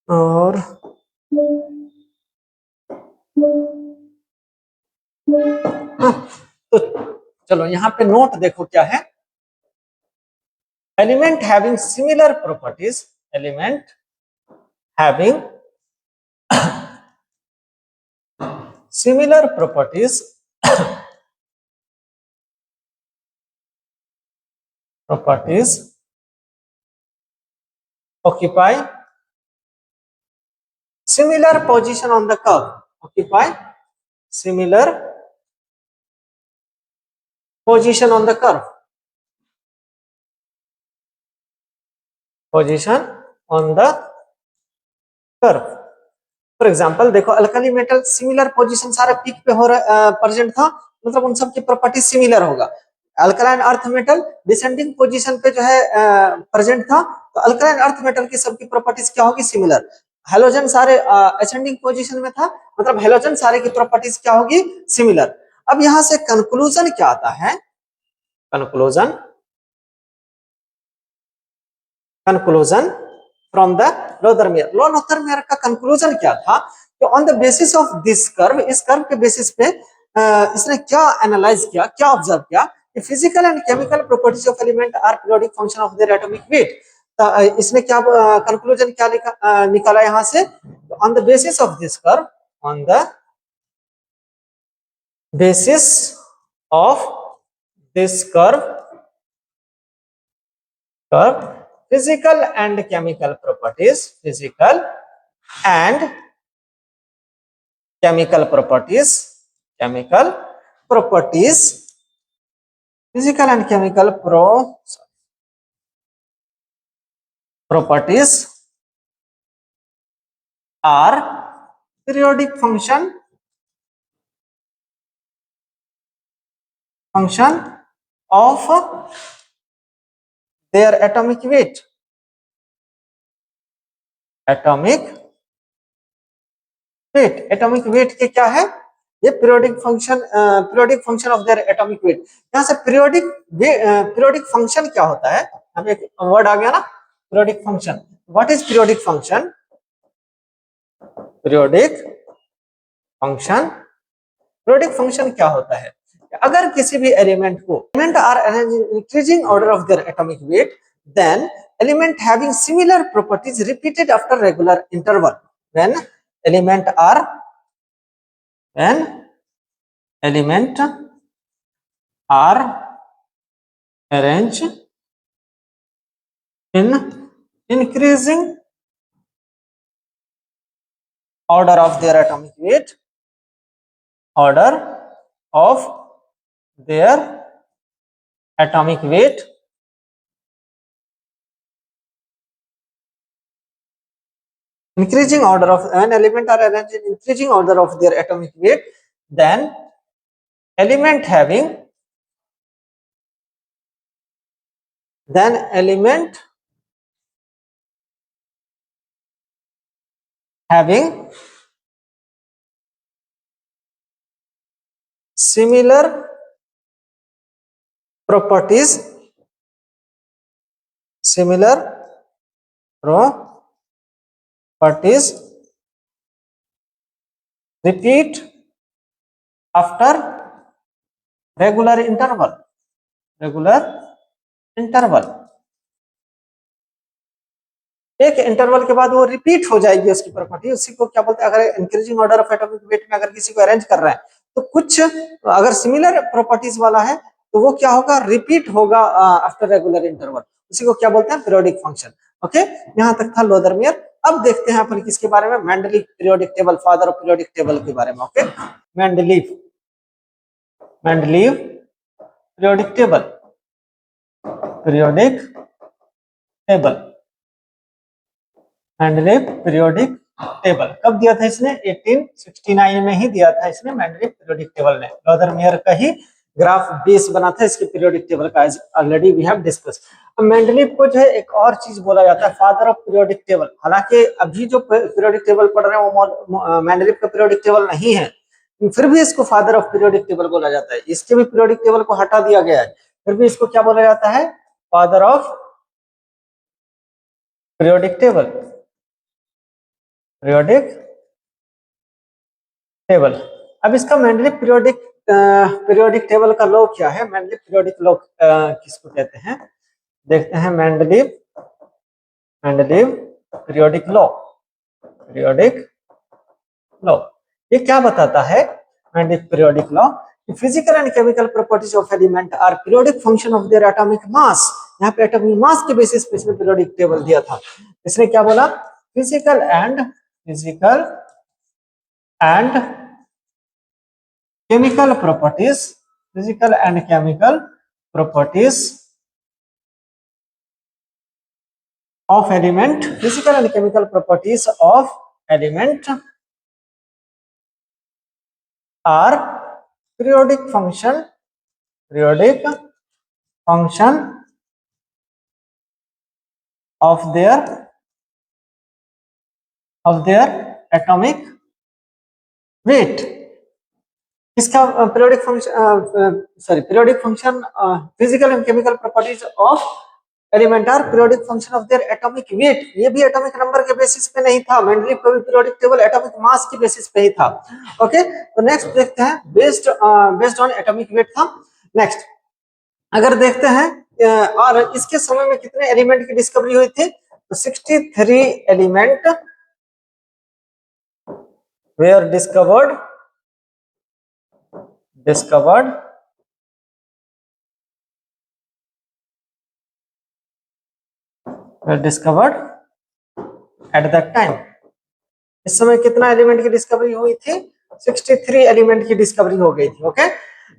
और तो चलो यहाँ पे नोट देखो क्या है? Element having similar properties, element having similar properties occupy similar position on the curve, occupy similar position on the curve, position on the curve। For example देखो, अल्कली मेटल सिमिलर पोजीशन सारे peak पे हो रहा present था, मतलब उन सब की प्रॉपर्टी सिमिलर होगा। Alkaline earth metal descending position पे जो है प्रेजेंट था, तो अल्कलाइन अर्थ मेटल की सबकी प्रॉपर्टीज क्या होगी? सिमिलर। हेलोजन सारे असेंडिंग पोजीशन में था, मतलब हेलोजन सारे की प्रॉपर्टीज क्या होगी? सिमिलर। अब यहां से कंक्लूजन क्या आता है? Conclusion from the Lothar Meyer. Lothar Meyer का कंक्लूजन क्या था कि on the basis of this curve, इस कर्व के बेसिस पे इसने क्या एनालाइज किया, क्या ऑब्जर्व किया कि physical and chemical properties of element are periodic function of their atomic weight. इसने क्या कंक्लूजन क्या निकाला यहाँ से, on the basis of this curve, on the basis of this curve physical and chemical properties, physical and chemical properties, chemical properties, physical and chemical properties are periodic function of their atomic weight, atomic weight, atomic weight के क्या है, ये periodic function of their atomic wait. यहाँ से periodic function क्या होता है, अब एक वर्ड आ गया ना, periodic function. What is periodic function? Periodic function क्या होता है, अगर किसी भी एलिमेंट को, element are arranged in increasing order of their atomic weight, then element having similar properties repeated after regular interval. When element are arranged in increasing order of their atomic weight, order of their atomic weight, increasing order of, when element are arranged in increasing order of their atomic weight, then element having similar properties repeat after regular interval, एक interval के बाद वो repeat हो जाएगी उसकी property. उसी को क्या बोलते हैं, अगर increasing order of atomic weight में अगर किसी को अरेंज कर रहे हैं तो कुछ अगर सिमिलर प्रॉपर्टीज वाला है तो वो क्या होगा, रिपीट होगा आफ्टर रेगुलर इंटरवल, उसी को क्या बोलते हैं, पीरियोडिक फंक्शन। ओके, यहाँ तक था लोथरमेयर। अब देखते हैं अपन किसके बारे में, Mendeleev periodic table, father of periodic table के बारे में। Okay, Mendeleev periodic table, Mendeleev periodic table कब दिया था इसने, 1869 में ही दिया था इसने, मेंडलीव पीरियोडिक टेबल ने। लोथरमेयर का ही ग्राफ बेस बना था इसके पीरियोडिक टेबल का, already we have discuss. Mendeleev को जो है एक और चीज बोला जाता है, फादर ऑफ पीरियोडिक टेबल। हालांकि अभी जो पीरियोडिक टेबल पढ़ रहे हैं वो मेंडलीव का पीरियोडिक टेबल नहीं है, फिर भी इसको फादर ऑफ पीरियोडिक टेबल बोला जाता है। इसके भी पीरियोडिक टेबल को हटा दिया गया है, फिर भी इसको क्या बोला जाता है, फादर ऑफ पीरियोडिक टेबल। अब इसका मेंडलीव पीरियोडिक टेबल का लॉ क्या है, मेंडलीव पीरियोडिक लॉ किसको कहते हैं, देखते हैं। मेंडलीव पीरियोडिक लॉ ये क्या बताता है, Mendeleev periodic law, physical and chemical properties of element are periodic function of their atomic mass. यहाँ पे एटॉमिक मास के बेसिस पे इसने पीरियोडिक टेबल दिया था। इसने क्या बोला, physical and chemical properties of element, physical and chemical properties of element are periodic function of their atomic weight। इसका periodic function physical and chemical properties of element are periodic function of their atomic weight, ये भी atomic number के basis पे नहीं था, Mendeleev का भी periodic table atomic mass के बेसिस पे ही था। ओके, तो नेक्स्ट देखते हैं, बेस्ड ऑन एटॉमिक वेट था। नेक्स्ट अगर देखते हैं और इसके समय में कितने एलिमेंट की डिस्कवरी हुई थी, तो 63 element where discovered at that time. इस समय कितना एलिमेंट की डिस्कवरी हुई थी, 63 एलिमेंट की डिस्कवरी हो गई थी। ओके,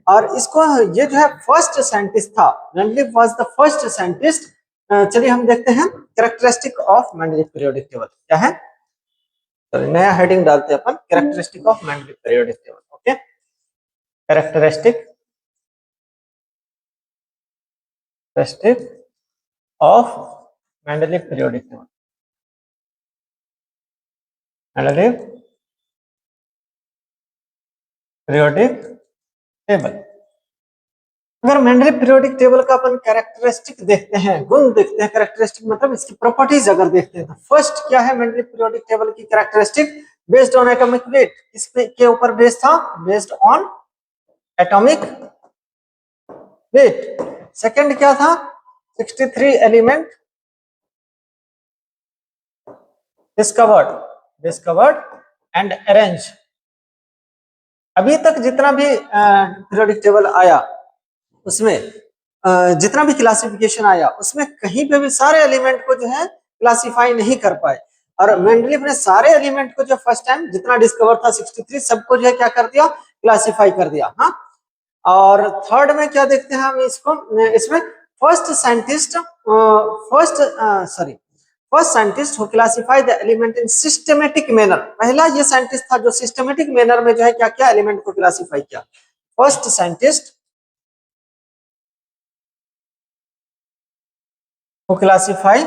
और इसको ये जो है फर्स्ट साइंटिस्ट था, Mendeleev was the first scientist. चलिए हम देखते हैं characteristic of Mendeleev periodic table क्या है। तो नया हेडिंग डालते हैं अपन, characteristic of Mendeleev periodic table. Okay, characteristic of Mendeleev periodic table. Mendeleev periodic table, अगर मेंडलीव पीरियोडिक टेबल का अपन कैरेक्टरिस्टिक देखते हैं, गुण देखते हैं, कैरेक्टरिस्टिक मतलब इसकी प्रॉपर्टीज अगर देखते हैं, तो फर्स्ट क्या है मेंडलीव पीरियोडिक टेबल की characteristic, based on atomic weight, किसके के ऊपर बेस्ड था, based on atomic weight. Second क्या था, 63 एलिमेंट डिस्कवर्ड एंड अरेंज। अभी तक जितना भी पीरियोडिक टेबल आया उसमें जितना भी क्लासिफिकेशन आया उसमें कहीं पे भी सारे एलिमेंट को जो है क्लासिफाई नहीं कर पाए, और मेंडलीव ने सारे एलिमेंट को जो फर्स्ट टाइम जितना डिस्कवर था 63 सबको जो है क्या कर दिया, क्लासिफाई कर दिया। हाँ, और थर्ड में क्या देखते हैं हम इसको, इसमें first scientist who classify the element in systematic manner, पहला ये साइंटिस्ट था जो सिस्टमेटिक मैनर में जो है क्या क्या एलिमेंट को क्लासिफाई किया। First scientist who classify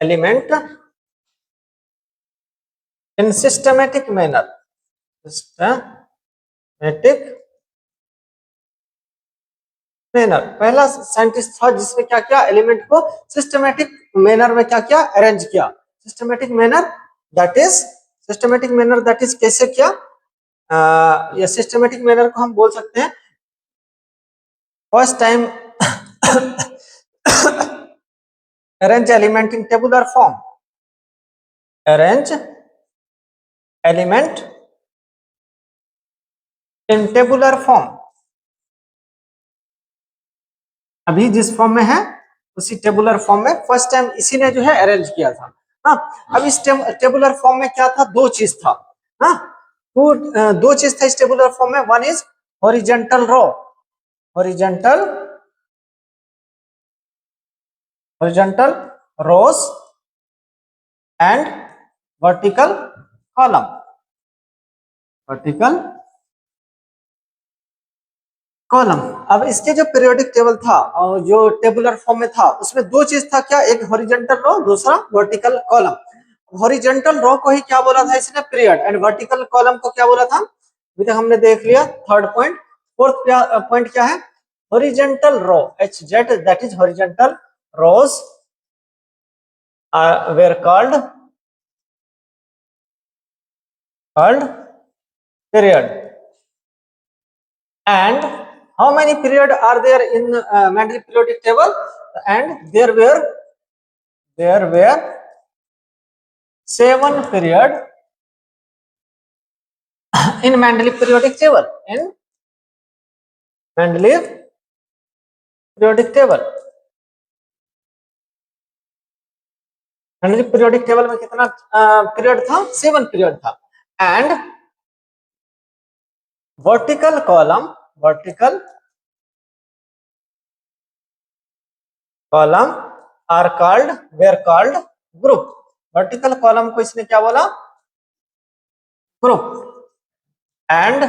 element in systematic manner, पहला साइंटिस्ट था जिसने क्या क्या एलिमेंट को सिस्टमेटिक मैनर में क्या क्या अरेंज किया। सिस्टमेटिक मैनर दैट इज कैसे किया, या सिस्टमेटिक मैनर को हम बोल सकते हैं first time arrange element in tabular form, arrange element in tabular form, अभी जिस फॉर्म में है उसी टेबुलर फॉर्म में फर्स्ट टाइम इसी ने जो है अरेंज किया था। हाँ, अब इस टेबुलर फॉर्म में क्या था, दो चीज था। हाँ, दो चीज था इस टेबुलर फॉर्म में, one is horizontal row, horizontal rows and vertical column. अब इसके जो पीरियोडिक टेबल था और जो टेबुलर फॉर्म में था उसमें दो चीज था, क्या, एक हॉरिजॉन्टल रो, दूसरा वर्टिकल कॉलम। हॉरिजॉन्टल रो को ही क्या बोला था इसने, पीरियड, एंड वर्टिकल कॉलम को क्या बोला था, अभी तक हमने देख लिया। थर्ड पॉइंट, फोर्थ पॉइंट क्या है, horizontal row, HZ, that is horizontal rows were called period. And how many period are there in Mendeleev periodic table? And there were 7 period in Mendeleev periodic table. In Mendeleev periodic table, Mendeleev periodic table में कितना period था, 7 period था। And vertical column are were called group. Vertical column को इसने क्या बोला, group. And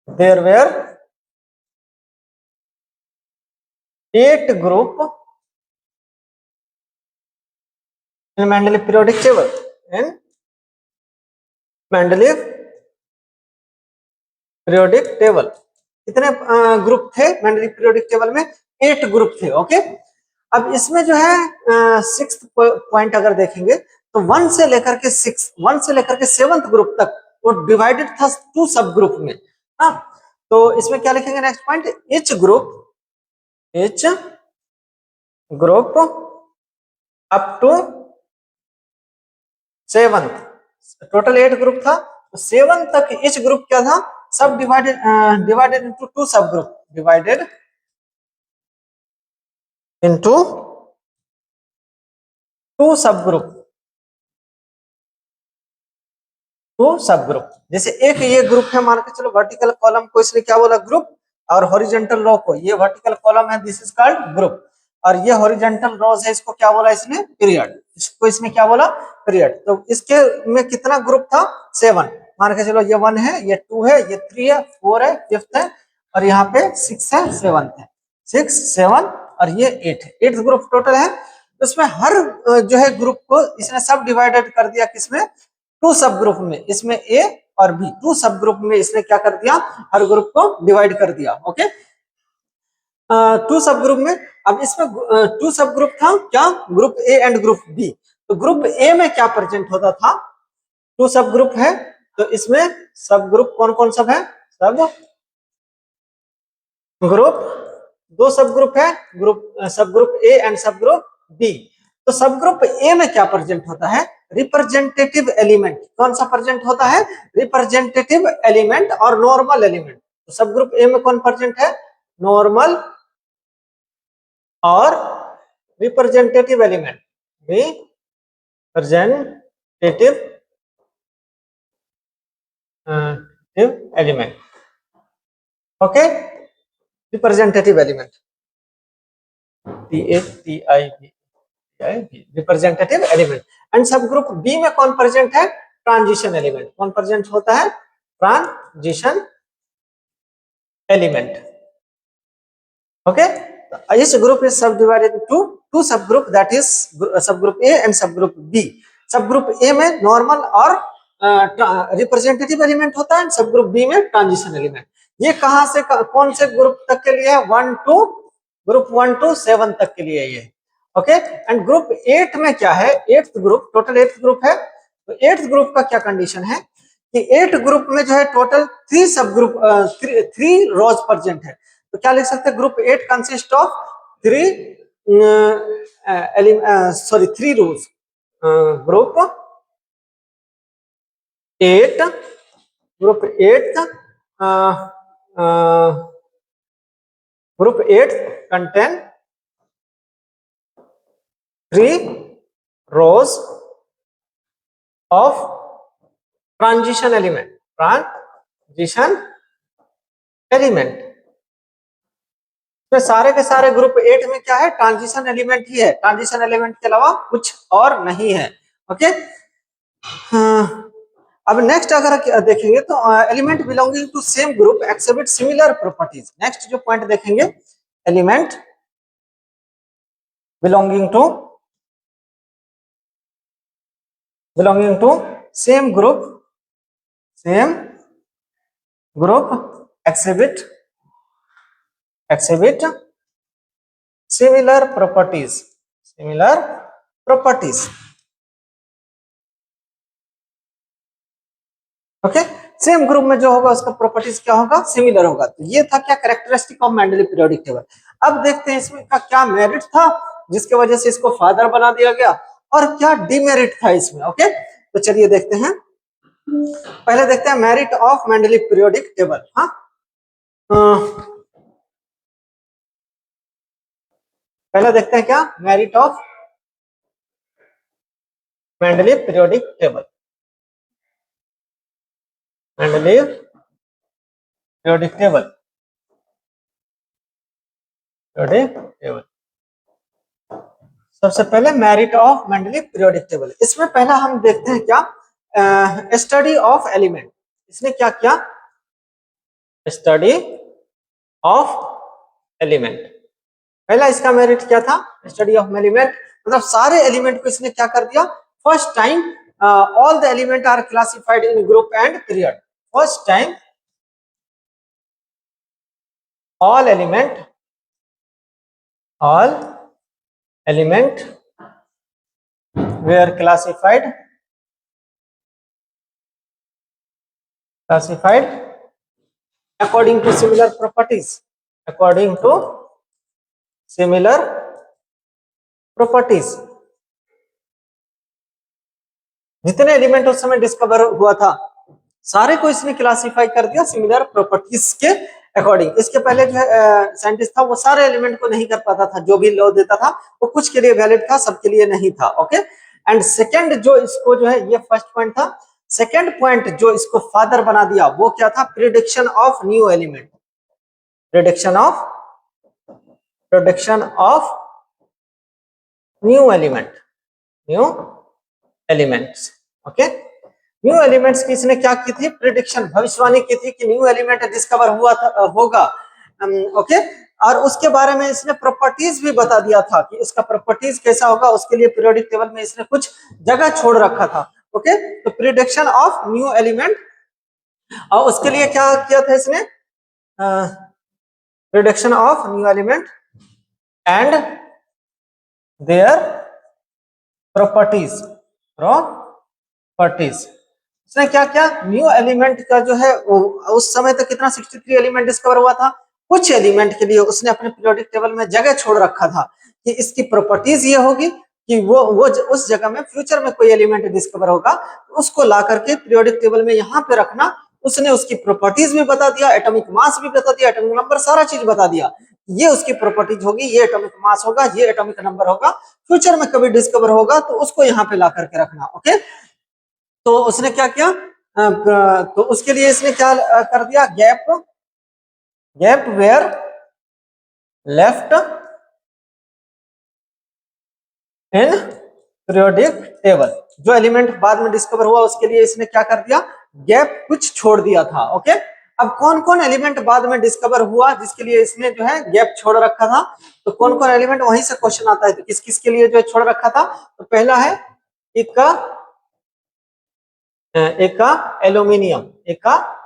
there were 8 group in Mendeleev periodic table. In Mendeleev periodic table, कितने group थे मेंडली पीरियोडिक टेबल में? 8 ग्रुप थे। ओके, अब इसमें जो है 6th पॉइंट अगर देखेंगे तो 1 से लेकर के 6, 1 से लेकर के 7th ग्रुप तक वो डिवाइडेड था 2 सब ग्रुप में। हाँ, तो इसमें क्या लिखेंगे next point? each group up to 7th, total 8 group था, तो 7 तक each ग्रुप क्या था? सब डिवाइडेड इनटू 2 सब ग्रुप, डिवाइडेड इनटू 2 सब ग्रुप, 2 सब ग्रुप। जैसे एक ये ग्रुप है, मान के चलो वर्टिकल कॉलम को इसने क्या बोला? ग्रुप, और हॉरिजॉन्टल रो को, ये वर्टिकल कॉलम है, दिस इज कॉल्ड ग्रुप, और ये हॉरिजॉन्टल रोज है, इसको क्या बोला इसने? पीरियड। इसको इसने क्या बोला? पीरियड। तो इसके में कितना ग्रुप था? 7। मान के चलो ये 1 है, ये 2 है, ये 3 है, 4 है, 5th है, और यहाँ पे 6 है, 7th है, 6, 7 और ये 8 है, 8 ग्रुप टोटल है। तो इसमें हर जो है ग्रुप को इसने सब डिवाइडेड कर दिया किसमें? 2 सब ग्रुप में। इसमें ए और बी 2 सब ग्रुप में इसने क्या कर दिया? हर ग्रुप को डिवाइड कर दिया। ओके, 2 सब ग्रुप में। अब इसमें 2 सब ग्रुप था क्या? Group A and group B. तो ग्रुप ए में क्या प्रेजेंट होता था? 2 सब ग्रुप है, तो इसमें सब ग्रुप कौन कौन सब है? सब ग्रुप, 2 सब ग्रुप है, ग्रुप सब group A and subgroup B. तो सब ग्रुप ए में क्या प्रेजेंट होता है? Representative element. कौन सा प्रेजेंट होता है? रिप्रेजेंटेटिव एलिमेंट और नॉर्मल एलिमेंट। तो सब ग्रुप ए में कौन प्रेजेंट है? नॉर्मल और representative element, representative element. Okay, representative element, representative element. And subgroup B में कौन प्रेजेंट है? Transition element. कौन प्रेजेंट होता है? Transition element. ओके, इस ग्रुप इज सब डिवाइडेड इनटू 2 सब ग्रुप, दैट इज सब group A and subgroup B. सब ग्रुप ए में नॉर्मल और रिप्रेजेंटेटिव एलिमेंट होता है, सब ग्रुप बी में ट्रांजिशन एलिमेंट। ये कहां से कौन से ग्रुप तक के लिए है? 1 टू ग्रुप 1 टू 7 तक के लिए ये। ओके, एंड ग्रुप 8 में क्या है? 8th group, total 8th group है, तो 8th ग्रुप का क्या कंडीशन है कि 8 ग्रुप में जो है टोटल 3 सब ग्रुप 3 रोज प्रेजेंट है। तो क्या लिख सकते हैं? Group 8 consist of 3 3 rows. Group 8, group 8 group 8 contain 3 rows of transition element, transition element। तो सारे के सारे ग्रुप 8 में क्या है? ट्रांजिशन एलिमेंट ही है, ट्रांजिशन एलिमेंट के अलावा कुछ और नहीं है। ओके, अब नेक्स्ट अगर देखेंगे तो element belonging to same group exhibit similar properties. Next जो पॉइंट देखेंगे, element belonging to same group exhibit similar properties। Okay, same group में जो होगा उसका प्रॉपर्टीज क्या होगा? सिमिलर होगा। तो ये था क्या? Characteristic of Mendeley periodic table. अब देखते हैं इसमें का क्या मेरिट था जिसके वजह से इसको फादर बना दिया गया, और क्या डिमेरिट था इसमें। ओके, तो चलिए देखते हैं। पहले देखते हैं merit of Mendeley periodic table. हाँ, पहले देखते हैं क्या merit of Mendeley periodic table. Mendeley periodic table, सबसे पहले merit of Mendeley periodic table. इसमें पहला हम देखते हैं क्या? Study of element. इसने क्या किया? Study of element. पहला इसका मेरिट क्या था? स्टडी ऑफ एलिमेंट, मतलब सारे एलिमेंट को इसने क्या कर दिया? First time all the element are classified in group and period. First time all element were classified according to similar properties, according to similar properties। जितने एलिमेंट उस समय डिस्कवर हुआ था सारे को इसने क्लासिफाई कर दिया सिमिलर प्रॉपर्टीज के अकॉर्डिंग। इसके पहले जो साइंटिस्ट था वो सारे एलिमेंट को नहीं कर पाता था, जो भी लॉ देता था वो कुछ के लिए वैलिड था, सबके लिए नहीं था। ओके, एंड सेकंड जो इसको जो है, ये फर्स्ट पॉइंट था। सेकंड पॉइंट जो इसको फादर बना दिया वो क्या था? Prediction of new element, prediction of new elements. Okay, new elements की इसने क्या की थी? प्रिडिक्शन, भविष्यवाणी की थी कि न्यू एलिमेंट डिस्कवर हुआ था होगा। ओके, और उसके बारे में इसने प्रॉपर्टीज भी बता दिया था कि इसका प्रॉपर्टीज कैसा होगा, उसके लिए पीरियोडिक टेबल में इसने कुछ जगह छोड़ रखा था। ओके, तो प्रिडिक्शन ऑफ न्यू एलिमेंट, और उसके लिए क्या किया था इसने? Prediction of new element and their properties. इसने क्या क्या? न्यू एलिमेंट का जो है उस समय तक कितना 63 एलिमेंट डिस्कवर हुआ था। कुछ एलिमेंट के लिए उसने अपने पीरियोडिक टेबल में जगह छोड़ रखा था कि इसकी प्रॉपर्टीज ये होगी कि वो उस जगह में फ्यूचर में कोई एलिमेंट डिस्कवर होगा उसको ला करके पीरियोडिक टेबल में यहाँ पे रखना। उसने उसकी प्रॉपर्टीज भी बता दिया, एटॉमिक मास भी बता दिया, एटॉमिक नंबर, सारा चीज बता दिया। ये उसकी प्रॉपर्टीज होगी, ये एटॉमिक मास होगा, ये एटॉमिक नंबर होगा, फ्यूचर में कभी डिस्कवर होगा तो उसको यहाँ पे ला करके रखना। ओके, तो उसने क्या किया? तो उसके लिए इसने क्या कर दिया? Gap where left in periodic table. जो एलिमेंट बाद में डिस्कवर हुआ उसके लिए इसने क्या कर दिया? गैप कुछ छोड़ दिया था। ओके, अब कौन कौन एलिमेंट बाद में डिस्कवर हुआ जिसके लिए इसने जो है गैप छोड़ रखा था? तो कौन कौन एलिमेंट, वहीं से क्वेश्चन आता है, तो किस किस के लिए जो छोड़ रखा था? तो पहला है इक्का एल्यूमिनियम।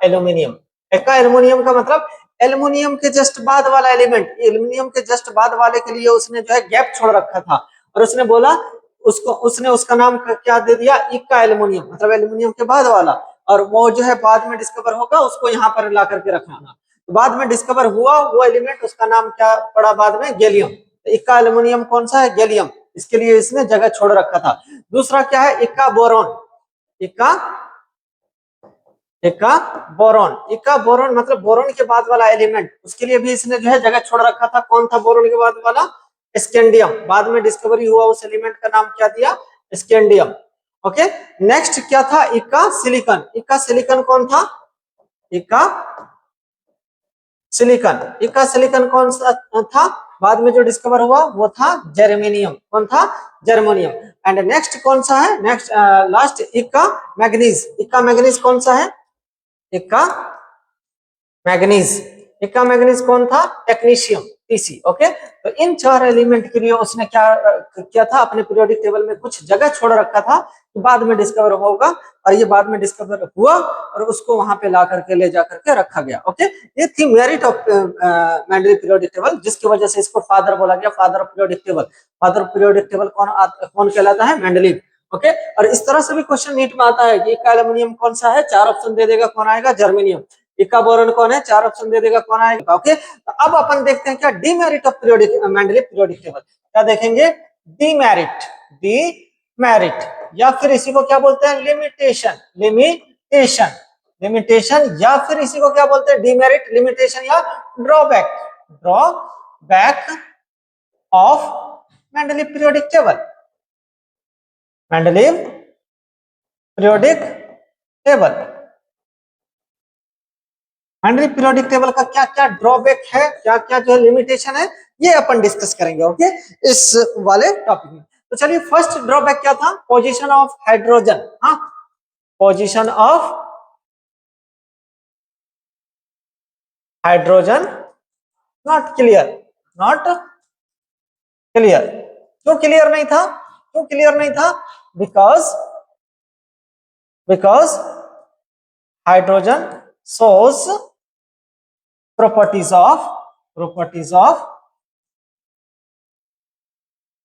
एल्यूमिनियम का मतलब एल्यूमिनियम के जस्ट बाद वाला एलिमेंट, एल्यूमिनियम के जस्ट बाद वाले के लिए उसने जो है गैप छोड़ रखा था, और उसने बोला उसने उसका नाम क्या दे दिया? इक्का एल्यूमिनियम, मतलब एल्यूमिनियम के बाद वाला, और वो जो है बाद में डिस्कवर होगा उसको यहाँ पर ला करके रखना। तो बाद में डिस्कवर हुआ वो एलिमेंट, उसका नाम क्या पड़ा बाद में? गैलियम। तो इक्का एल्यूमिनियम कौन सा है? गैलियम। इसके लिए इसने जगह छोड़ रखा था। दूसरा क्या है? इक्का बोरॉन। इक्का बोरॉन मतलब बोरॉन के बाद वाला एलिमेंट, उसके लिए भी इसने जो है जगह छोड़ रखा था। कौन था बोरॉन के बाद वाला? स्कैंडियम। बाद में डिस्कवरी हुआ उस एलिमेंट का नाम क्या दिया? स्कैंडियम। ओके, नेक्स्ट क्या था? इक्का सिलिकॉन कौन था? इक्का सिलिकॉन कौन सा था? बाद में जो डिस्कवर हुआ वो था जर्मेनियम। कौन था? जर्मेनियम। एंड नेक्स्ट कौन सा है? नेक्स्ट लास्ट इक्का मैग्नीज कौन सा है? इक्का मैग्नीज कौन था? Technetium, TC. ओके, तो इन चार एलिमेंट के लिए उसने क्या किया था? अपने पीरियोडिक टेबल में कुछ जगह छोड़ रखा था, तो बाद में डिस्कवर होगा, और ये बाद में डिस्कवर हुआ और उसको वहां पे ला करके ले जा करके रखा गया। ओके, ये थी merit of Mendeleev periodic table, जिसकी वजह से इसको फादर बोला गया, father of periodic table. Father of periodic table कौन कहलाता है? मेंडलीव। ओके, और इस तरह से भी क्वेश्चन नीट में आता है कि इक्का एल्यूमिनियम कौन सा है? 4 ऑप्शन दे देगा, कौन आएगा? जर्मेनियम। इक्का बोरॉन कौन है? 4 ऑप्शन दे देगा, कौन आएगा? ओके, तो अब अपन देखते हैं क्या demerit of Mendeleev periodic table. क्या देखेंगे? डीमेरिट, या फिर इसी को क्या बोलते हैं? लिमिटेशन, या फिर इसी को क्या बोलते हैं? डीमेरिट, लिमिटेशन, या drawback of Mendeleev periodic table. Mendeleev periodic periodic table का क्या क्या ड्रॉबैक है, क्या क्या जो है लिमिटेशन है, ये अपन डिस्कस करेंगे। ओके, इस वाले टॉपिक में। तो चलिए, फर्स्ट ड्रॉबैक क्या था? Position of hydrogen. हाँ, position of hydrogen not clear. क्यों क्लियर नहीं था? Because hydrogen shows properties of properties of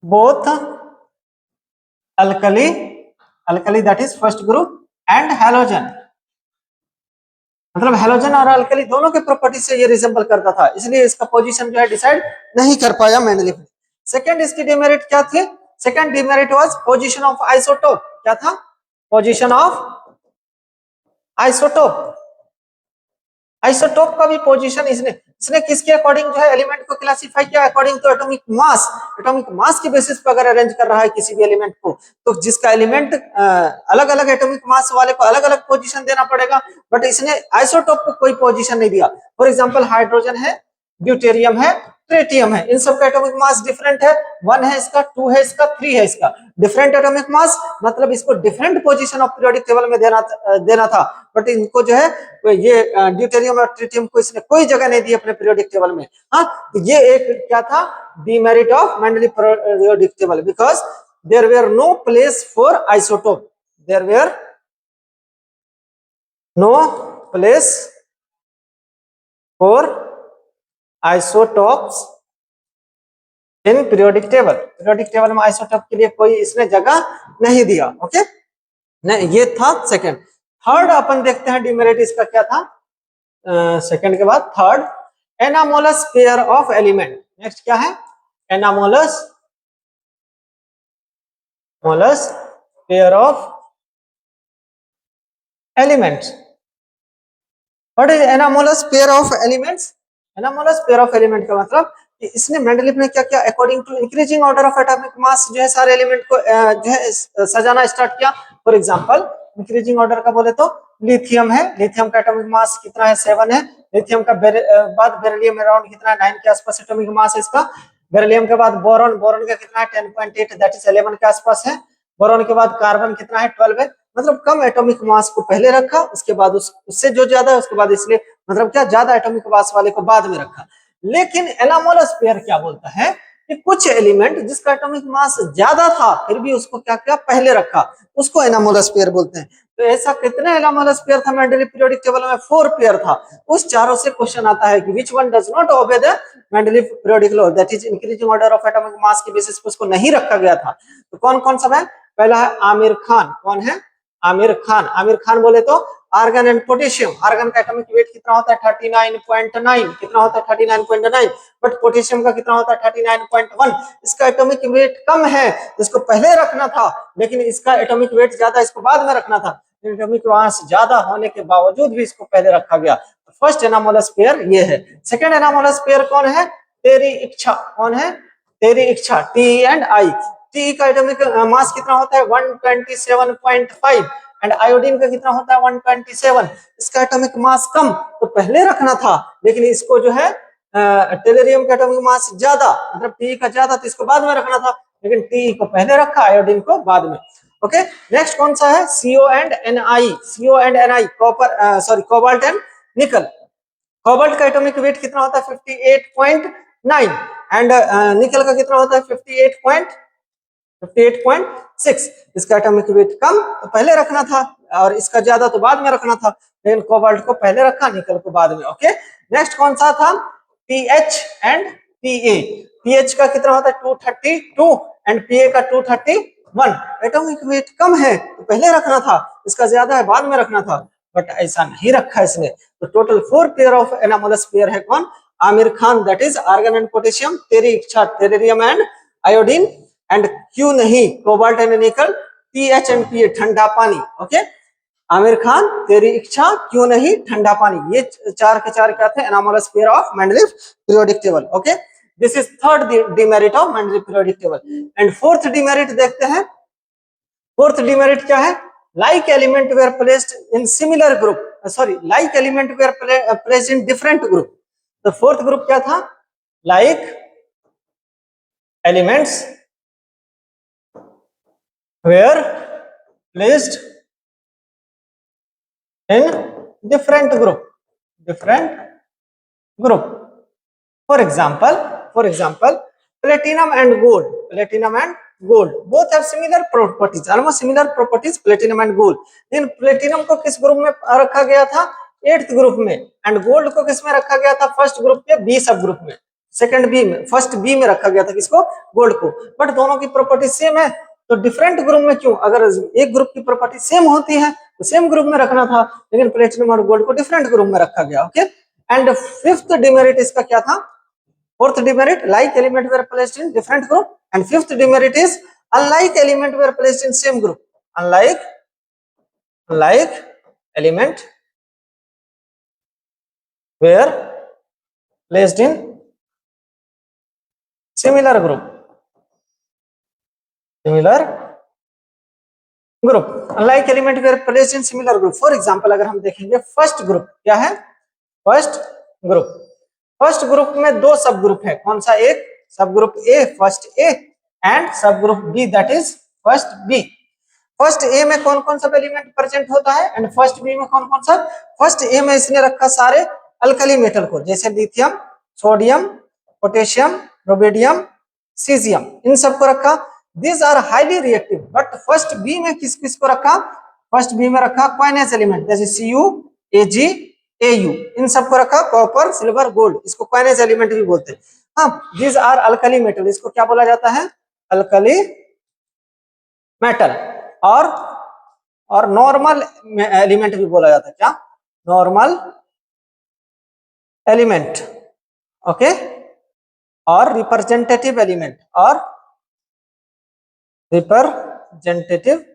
both alkali, alkali that is first group, and halogen, मतलब हेलोजन और अल्कली दोनों के प्रॉपर्टी से ये रिजेंबल करता था, इसलिए इसका पोजीशन जो है डिसाइड नहीं कर पाया मेंडलीफ ने। सेकंड इसकी डिमेरिट क्या थी? Second demerit was position of isotope. क्या था? Position of isotope. आइसोटोप का भी पोजीशन इसने किसके अकॉर्डिंग जो है एलिमेंट को क्लासिफाई किया? According to atomic mass. Atomic mass के बेसिस पर अगर अरेंज कर रहा है किसी भी एलिमेंट को, तो जिसका एलिमेंट अलग अलग एटॉमिक मास वाले को अलग अलग पोजीशन देना पड़ेगा, बट इसने आइसोटोप को कोई पोजीशन नहीं दिया। फॉर एग्जांपल हाइड्रोजन है, ड्यूटेरियम है, ट्रिटियम है, इन सब का एटॉमिक मास डिफरेंट है, 1 है इसका, 2 है इसका, 3 है इसका। डिफरेंट एटॉमिक मास मतलब इसको different position of periodic table में देना था, बट इनको जो है ये ड्यूटेरियम और ट्रिटियम को इसने कोई जगह नहीं दी अपने पीरियोडिक टेबल में। हाँ, तो ये एक क्या था? Demerit of Mendeleev periodic table, because there were no place for isotope, there were no place for isotopes in periodic table. Periodic table में आइसोटोप के लिए कोई इसने जगह नहीं दिया। ओके, नहीं, ये था सेकंड। थर्ड अपन देखते हैं डिमेरिट इसका क्या था। सेकंड के बाद third, anomalous pair of element. Next क्या है? Anomalous pair of elements. What is anomalous pair of elements? Anomalous pair of element का मतलब कि इसने मेंडलीफ ने क्या क्या according to increasing order of atomic mass जो है सारे एलिमेंट को जो है सजाना स्टार्ट किया। फॉर एग्जांपल इंक्रीजिंग ऑर्डर का बोले तो लिथियम है, लिथियम का एटॉमिक मास कितना है? 7 है। लिथियम का बाद बेरिलियम अराउंड कितना है? 9 के आसपास एटॉमिक मास है इसका। बेरिलियम के बाद बोरॉन, बोरॉन का कितना है? 10.8, दैट इज 11 के आसपास है। बोरॉन के बाद कार्बन कितना है? 12 है। मतलब कम एटॉमिक मास को पहले रखा, उसके बाद उससे जो ज्यादा है उसके बाद, इसलिए मतलब क्या, ज्यादा एटॉमिक मास वाले को बाद में रखा। लेकिन एनामोलस पेयर क्या बोलता है कि कुछ एलिमेंट जिसका एटॉमिक मास ज्यादा था फिर भी उसको क्या किया? पहले रखा, उसको एनामोलस पेयर बोलते हैं। तो ऐसा कितने एनामोलस पेयर था मेंडलीफ पीरियोडिक टेबल में? 4 पेयर था। उस चारों से क्वेश्चन आता है कि which one does not obey the Mendeleev periodic law, that is increasing order of atomic mass के बेसिस पे उसको नहीं रखा गया था। तो कौन कौन सब है? पहला है आमिर खान। कौन है? आमिर खान। आमिर खान बोले तो आर्गन एंड पोटेशियम। आर्गन का एटॉमिक वेट कितना होता है? 39.9। कितना होता है? 39.9। बट पोटेशियम का कितना होता है? 39.1। इसका एटॉमिक वेट कम है, इसको पहले रखना था, लेकिन इसका एटॉमिक वेट ज्यादा, इसको बाद में रखना था। एटॉमिक मास ज्यादा होने के बावजूद भी इसको पहले रखा गया। फर्स्ट एनामोलस पेयर ये है। सेकंड एनामोलस पेयर कौन है? तेरी इच्छा। कौन है? तेरी इच्छा, टी एंड आई। टी का एटॉमिक मास कितना होता है? 127.5। एंड आयोडीन का कितना होता है? 127। इसका एटॉमिक मास कम, तो पहले रखना था, लेकिन इसको जो है टेलेरियम का एटॉमिक मास ज्यादा, मतलब टी का ज्यादा, तो इसको बाद में रखना था, लेकिन टी को पहले रखा, आयोडीन को बाद में। ओके, नेक्स्ट कौन सा है? CO and NI. CO and NI, copper sorry cobalt and nickel. Cobalt का एटॉमिक वेट कितना होता है? 58.9। एंड निकल का कितना होता है? 58.6। इसका एटॉमिक वेट कम, तो पहले रखना था, और इसका ज्यादा तो बाद में रखना था, लेकिन कोबाल्ट को पहले रखा, निकल को बाद में। ओके, नेक्स्ट कौन सा था? PH and PA. पीएच का कितना होता है? 232 एंड पीए का 231। एटॉमिक वेट कम है तो पहले रखना था, इसका ज्यादा है बाद में रखना था, बट ऐसा नहीं रखा इसने। तो total 4 pair of anomalous pair है। कौन? Aamir Khan, that is argon and potassium. तेरी इच्छा, टेरेरियम एंड आयोडीन। एंड क्यू नहीं, cobalt and nickel. PH and PA, ठंडा पानी। ओके, आमिर खान, तेरी इच्छा, क्यों नहीं, ठंडा पानी। ये चार के चार क्या थे? Anomalous pair of Mendeleev periodic table. Okay, this is third demerit of Mendeleev periodic table. And fourth demerit देखते हैं। फोर्थ डिमेरिट क्या है? Like element were placed in similar group, sorry, like element were placed in different group. तो fourth group क्या था? Like elements were placed in different group. For example, platinum and gold. Platinum and gold both have similar properties, almost similar properties, platinum and gold. लेकिन platinum को किस group में रखा गया था? 8th ग्रुप में। एंड गोल्ड को किस में रखा गया था? फर्स्ट ग्रुप पे, बी सब ग्रुप में। सेकंड बी में, फर्स्ट बी में रखा गया था किसको, गोल्ड को, बट दोनों की प्रॉपर्टी सेम है, तो डिफरेंट ग्रुप में क्यों, अगर एक ग्रुप की प्रॉपर्टी सेम होती है तो सेम ग्रुप में रखना था, लेकिन प्लेटिनम और गोल्ड को डिफरेंट ग्रुप में रखा गया। ओके, एंड फिफ्थ डिमेरिट इसका क्या था, fourth demerit, like element were placed in different group, and fifth demerit is unlike element were placed in same group, unlike element were placed in similar group, unlike element were placed in similar group। For example अगर हम देखेंगे first group क्या है, first group में दो सब group है, कौन सा, एक subgroup A, first A, and subgroup B that is first B. First A में कौन कौन सा एलिमेंट प्रेजेंट होता है एंड फर्स्ट बी में कौन कौन सा, फर्स्ट ए में इसने रखा सारे अल्कली मेटल को, जैसे lithium, sodium, potassium, rubidium, caesium, इन सबको रखा, this are highly reactive. But first B में किस किस को रखा, फर्स्ट बी में रखा क्वाइनेस एलिमेंट, जैसे Cu, Ag, Au, इन सबको रखा, कॉपर, सिल्वर, गोल्ड, इसको क्वाइनेस एलिमेंट भी बोलते हैं। हाँ, दिस आर अल्कली मेटल, इसको क्या बोला जाता है, अल्कली मेटल। और नॉर्मल एलिमेंट भी बोला जाता है, क्या, नॉर्मल एलिमेंट। ओके, और रिप्रेजेंटेटिव एलिमेंट, और रिप्रेजेंटेटिव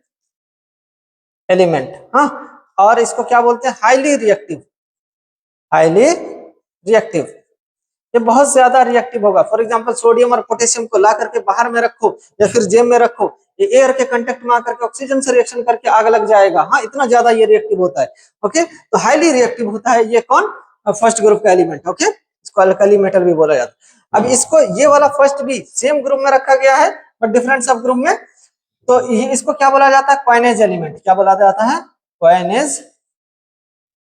एलिमेंट। हाँ, और इसको क्या बोलते हैं, हाईली रिएक्टिव, ये बहुत ज्यादा रिएक्टिव होगा। फॉर एग्जांपल सोडियम और पोटेशियम को ला करके बाहर में रखो या फिर जेम में रखो, ये एयर के कांटेक्ट में आकर के ऑक्सीजन से रिएक्शन करके आग लग जाएगा। हाँ, इतना ज्यादा ये रिएक्टिव होता है। ओके, तो हाईली रिएक्टिव होता है ये कौन, फर्स्ट ग्रुप का एलिमेंट। ओके, इसको अल्कली मेटल भी बोला जाता है। अब इसको ये वाला फर्स्ट भी सेम ग्रुप में रखा गया है बट डिफरेंट सब ग्रुप में, तो इसको क्या बोला जाता है, क्वाइनेज एलिमेंट। क्या बोला जाता है, क्वाइनेज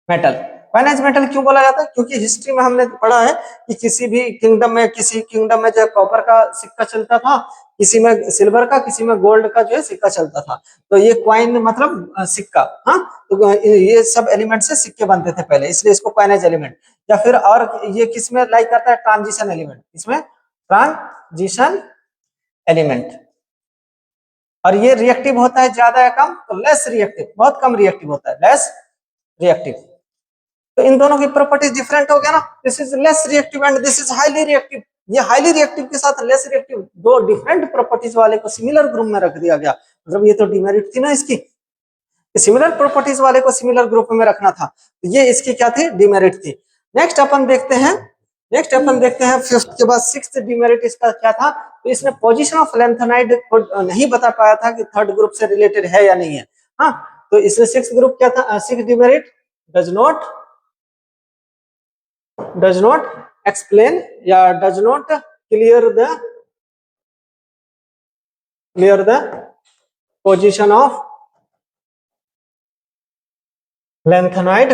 मेटल। क्वाइनेज मेटल क्यों बोला जाता है, क्योंकि हिस्ट्री में हमने पढ़ा है कि किसी किंगडम में जो कॉपर का सिक्का चलता था, किसी में सिल्वर का, किसी में गोल्ड का जो है सिक्का चलता था, तो ये क्वाइन मतलब सिक्का। हाँ, तो ये सब एलिमेंट से सिक्के बनते थे पहले, इसलिए इसको क्वाइनेज एलिमेंट। या फिर और ये किसमें लाइक करता है, ट्रांजिशन एलिमेंट, इसमें ट्रांजिशन एलिमेंट। और ये रिएक्टिव होता है ज्यादा या कम, तो लेस रिएक्टिव, बहुत कम रिएक्टिव होता है, लेस रिएक्टिव। तो इन दोनों की प्रॉपर्टीज डिफरेंट हो गया ना, this is less reactive and this is highly reactive. ये हाईली रिएक्टिव के साथ लेस रिएक्टिव, दो डिफरेंट प्रॉपर्टीज वाले को सिमिलर ग्रुप में रख दिया गया। मतलब ये तो डिमेरिट थी ना इसकी, सिमिलर प्रॉपर्टीज वाले को सिमिलर ग्रुप में रखना था, तो ये इसकी क्या थी, डिमेरिट थी। नेक्स्ट अपन देखते हैं फिफ्थ के बाद सिक्स्थ डिमेरिट इसका क्या था, तो इसने पोजीशन ऑफ लैंथेनाइड को नहीं बता पाया था कि थर्ड ग्रुप से रिलेटेड है या नहीं है। हाँ, तो इसमें सिक्स्थ ग्रुप क्या था, sixth demerit, does not explain या does not clear the position of lanthanide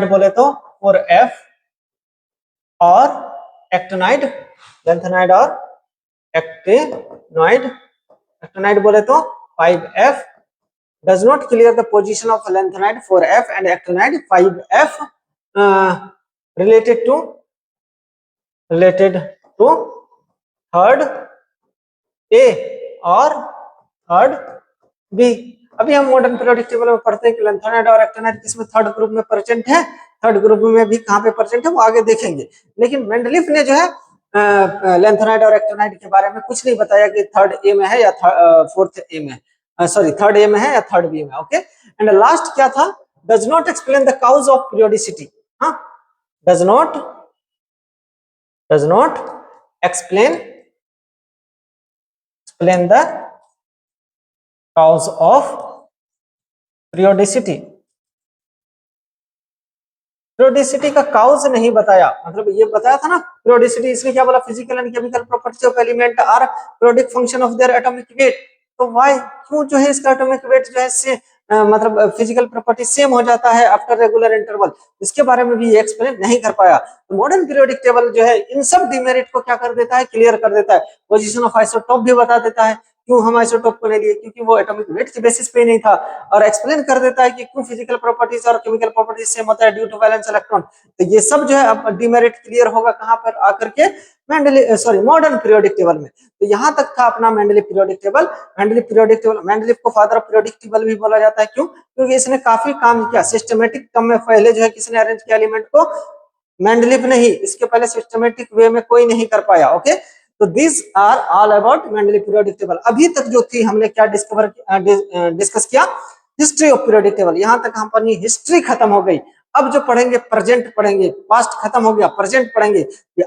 बोले तो 4F और एक्टिनाइड, लैंथेनाइड और एक्टिनाइड बोले तो 5F, does not clear the position of lanthanide 4F and actinide 5F related to third A और third B। अभी हम मॉडर्न पीरियोडिक टेबल में पढ़ते हैं कि लैंथेनाइड और एक्टिनाइड किसमें थर्ड ग्रुप में प्रेजेंट है, थर्ड ग्रुप में भी कहां पे प्रेजेंट है वो आगे देखेंगे। लेकिन मेंडलीफ ने जो है लैंथेनाइड और एक्टिनाइड के बारे में कुछ नहीं बताया कि थर्ड ए में है या फोर्थ ए में, सॉरी थर्ड ए में है या थर्ड बी में। ओके, एंड लास्ट क्या था, does not explain the cause of periodicity. हाँ, does not explain the cause of periodicity का काउज नहीं बताया। मतलब ये बताया था ना पीरियोडिसिटी, इसने क्या बोला, physical and chemical properties of element are periodic function of their atomic weight. तो वाई, क्यों जो है इसका एटॉमिक वेट जो है से मतलब फिजिकल प्रॉपर्टी सेम हो जाता है आफ्टर रेगुलर इंटरवल, इसके बारे में भी ये एक्सप्लेन नहीं कर पाया। तो मॉडर्न पीरियोडिक टेबल जो है इन सब डिमेरिट को क्या कर देता है, क्लियर कर देता है। पोजीशन ऑफ आइसोटोप भी बता देता है, क्यों हम आइसोटोप को नहीं लिए, क्योंकि वो एटॉमिक वेट के बेसिस पे नहीं था, और एक्सप्लेन कर देता है कि क्यों फिजिकल प्रॉपर्टीज और केमिकल प्रॉपर्टीज सेम होता है ड्यू टू वैलेंस इलेक्ट्रॉन। तो ये सब जो है अब डिमेरिट क्लियर होगा कहां पर आकर के, मॉडर्न पीरियोडिक टेबल में। तो यहाँ तक था अपना मेंडलीव पीरियोडिक टेबल। मेंडलीव को फादर ऑफ पीरियोडिक टेबल भी बोला जाता है, क्यों? क्योंकि इसने काफी काम किया सिस्टमेटिक क्रम में। पहले जो है किसने अरेंज किया एलिमेंट को? मेंडलीव ने ही। इसके पहले सिस्टमेटिक वे में कोई नहीं कर पाया। ओके, तो this are all about Mendeleev periodic table. अभी तक जो थी हमने क्या डिस्कस किया? History of periodic table. यहाँ तक हमारी हिस्ट्री खत्म हो गई। अब जो पढ़ेंगे प्रेजेंट पढ़ेंगे, पास्ट खत्म हो गया, प्रेजेंट पढ़ेंगे।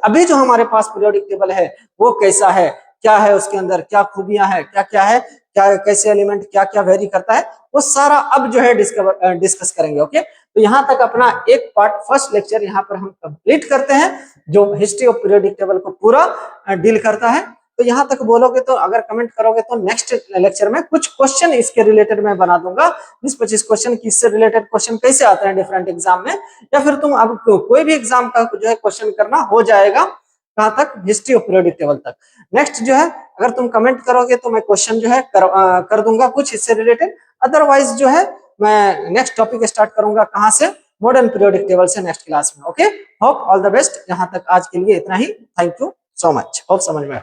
अभी जो हमारे पास पीरियोडिक टेबल है वो कैसा है, क्या है उसके अंदर, क्या खूबियां है, क्या क्या है, क्या कैसे एलिमेंट क्या क्या वेरी करता है, वो सारा अब जो है डिस्कस करेंगे। ओके, तो यहाँ तक अपना एक पार्ट, फर्स्ट लेक्चर यहाँ पर हम कंप्लीट करते हैं, जो हिस्ट्री ऑफ पीरियोडिक टेबल को पूरा डील करता है। तो यहाँ तक बोलोगे तो, अगर कमेंट करोगे तो नेक्स्ट लेक्चर में कुछ क्वेश्चन इसके रिलेटेड मैं बना दूंगा, 20-25 क्वेश्चन की इससे रिलेटेड क्वेश्चन कैसे आते हैं डिफरेंट एग्जाम में, या फिर तुम अब कोई भी एग्जाम का जो है क्वेश्चन करना हो जाएगा। कहाँ तक? हिस्ट्री ऑफ पीरियोडिक टेबल तक। नेक्स्ट जो है अगर तुम कमेंट करोगे तो मैं क्वेश्चन जो है कर दूंगा कुछ इससे रिलेटेड। अदरवाइज जो है मैं नेक्स्ट टॉपिक स्टार्ट करूंगा कहाँ से? मॉडर्न पीरियोडिक टेबल से नेक्स्ट क्लास में। Okay, hope all the best. यहाँ तक आज के लिए इतना ही। Thank you so much. Hope समझ में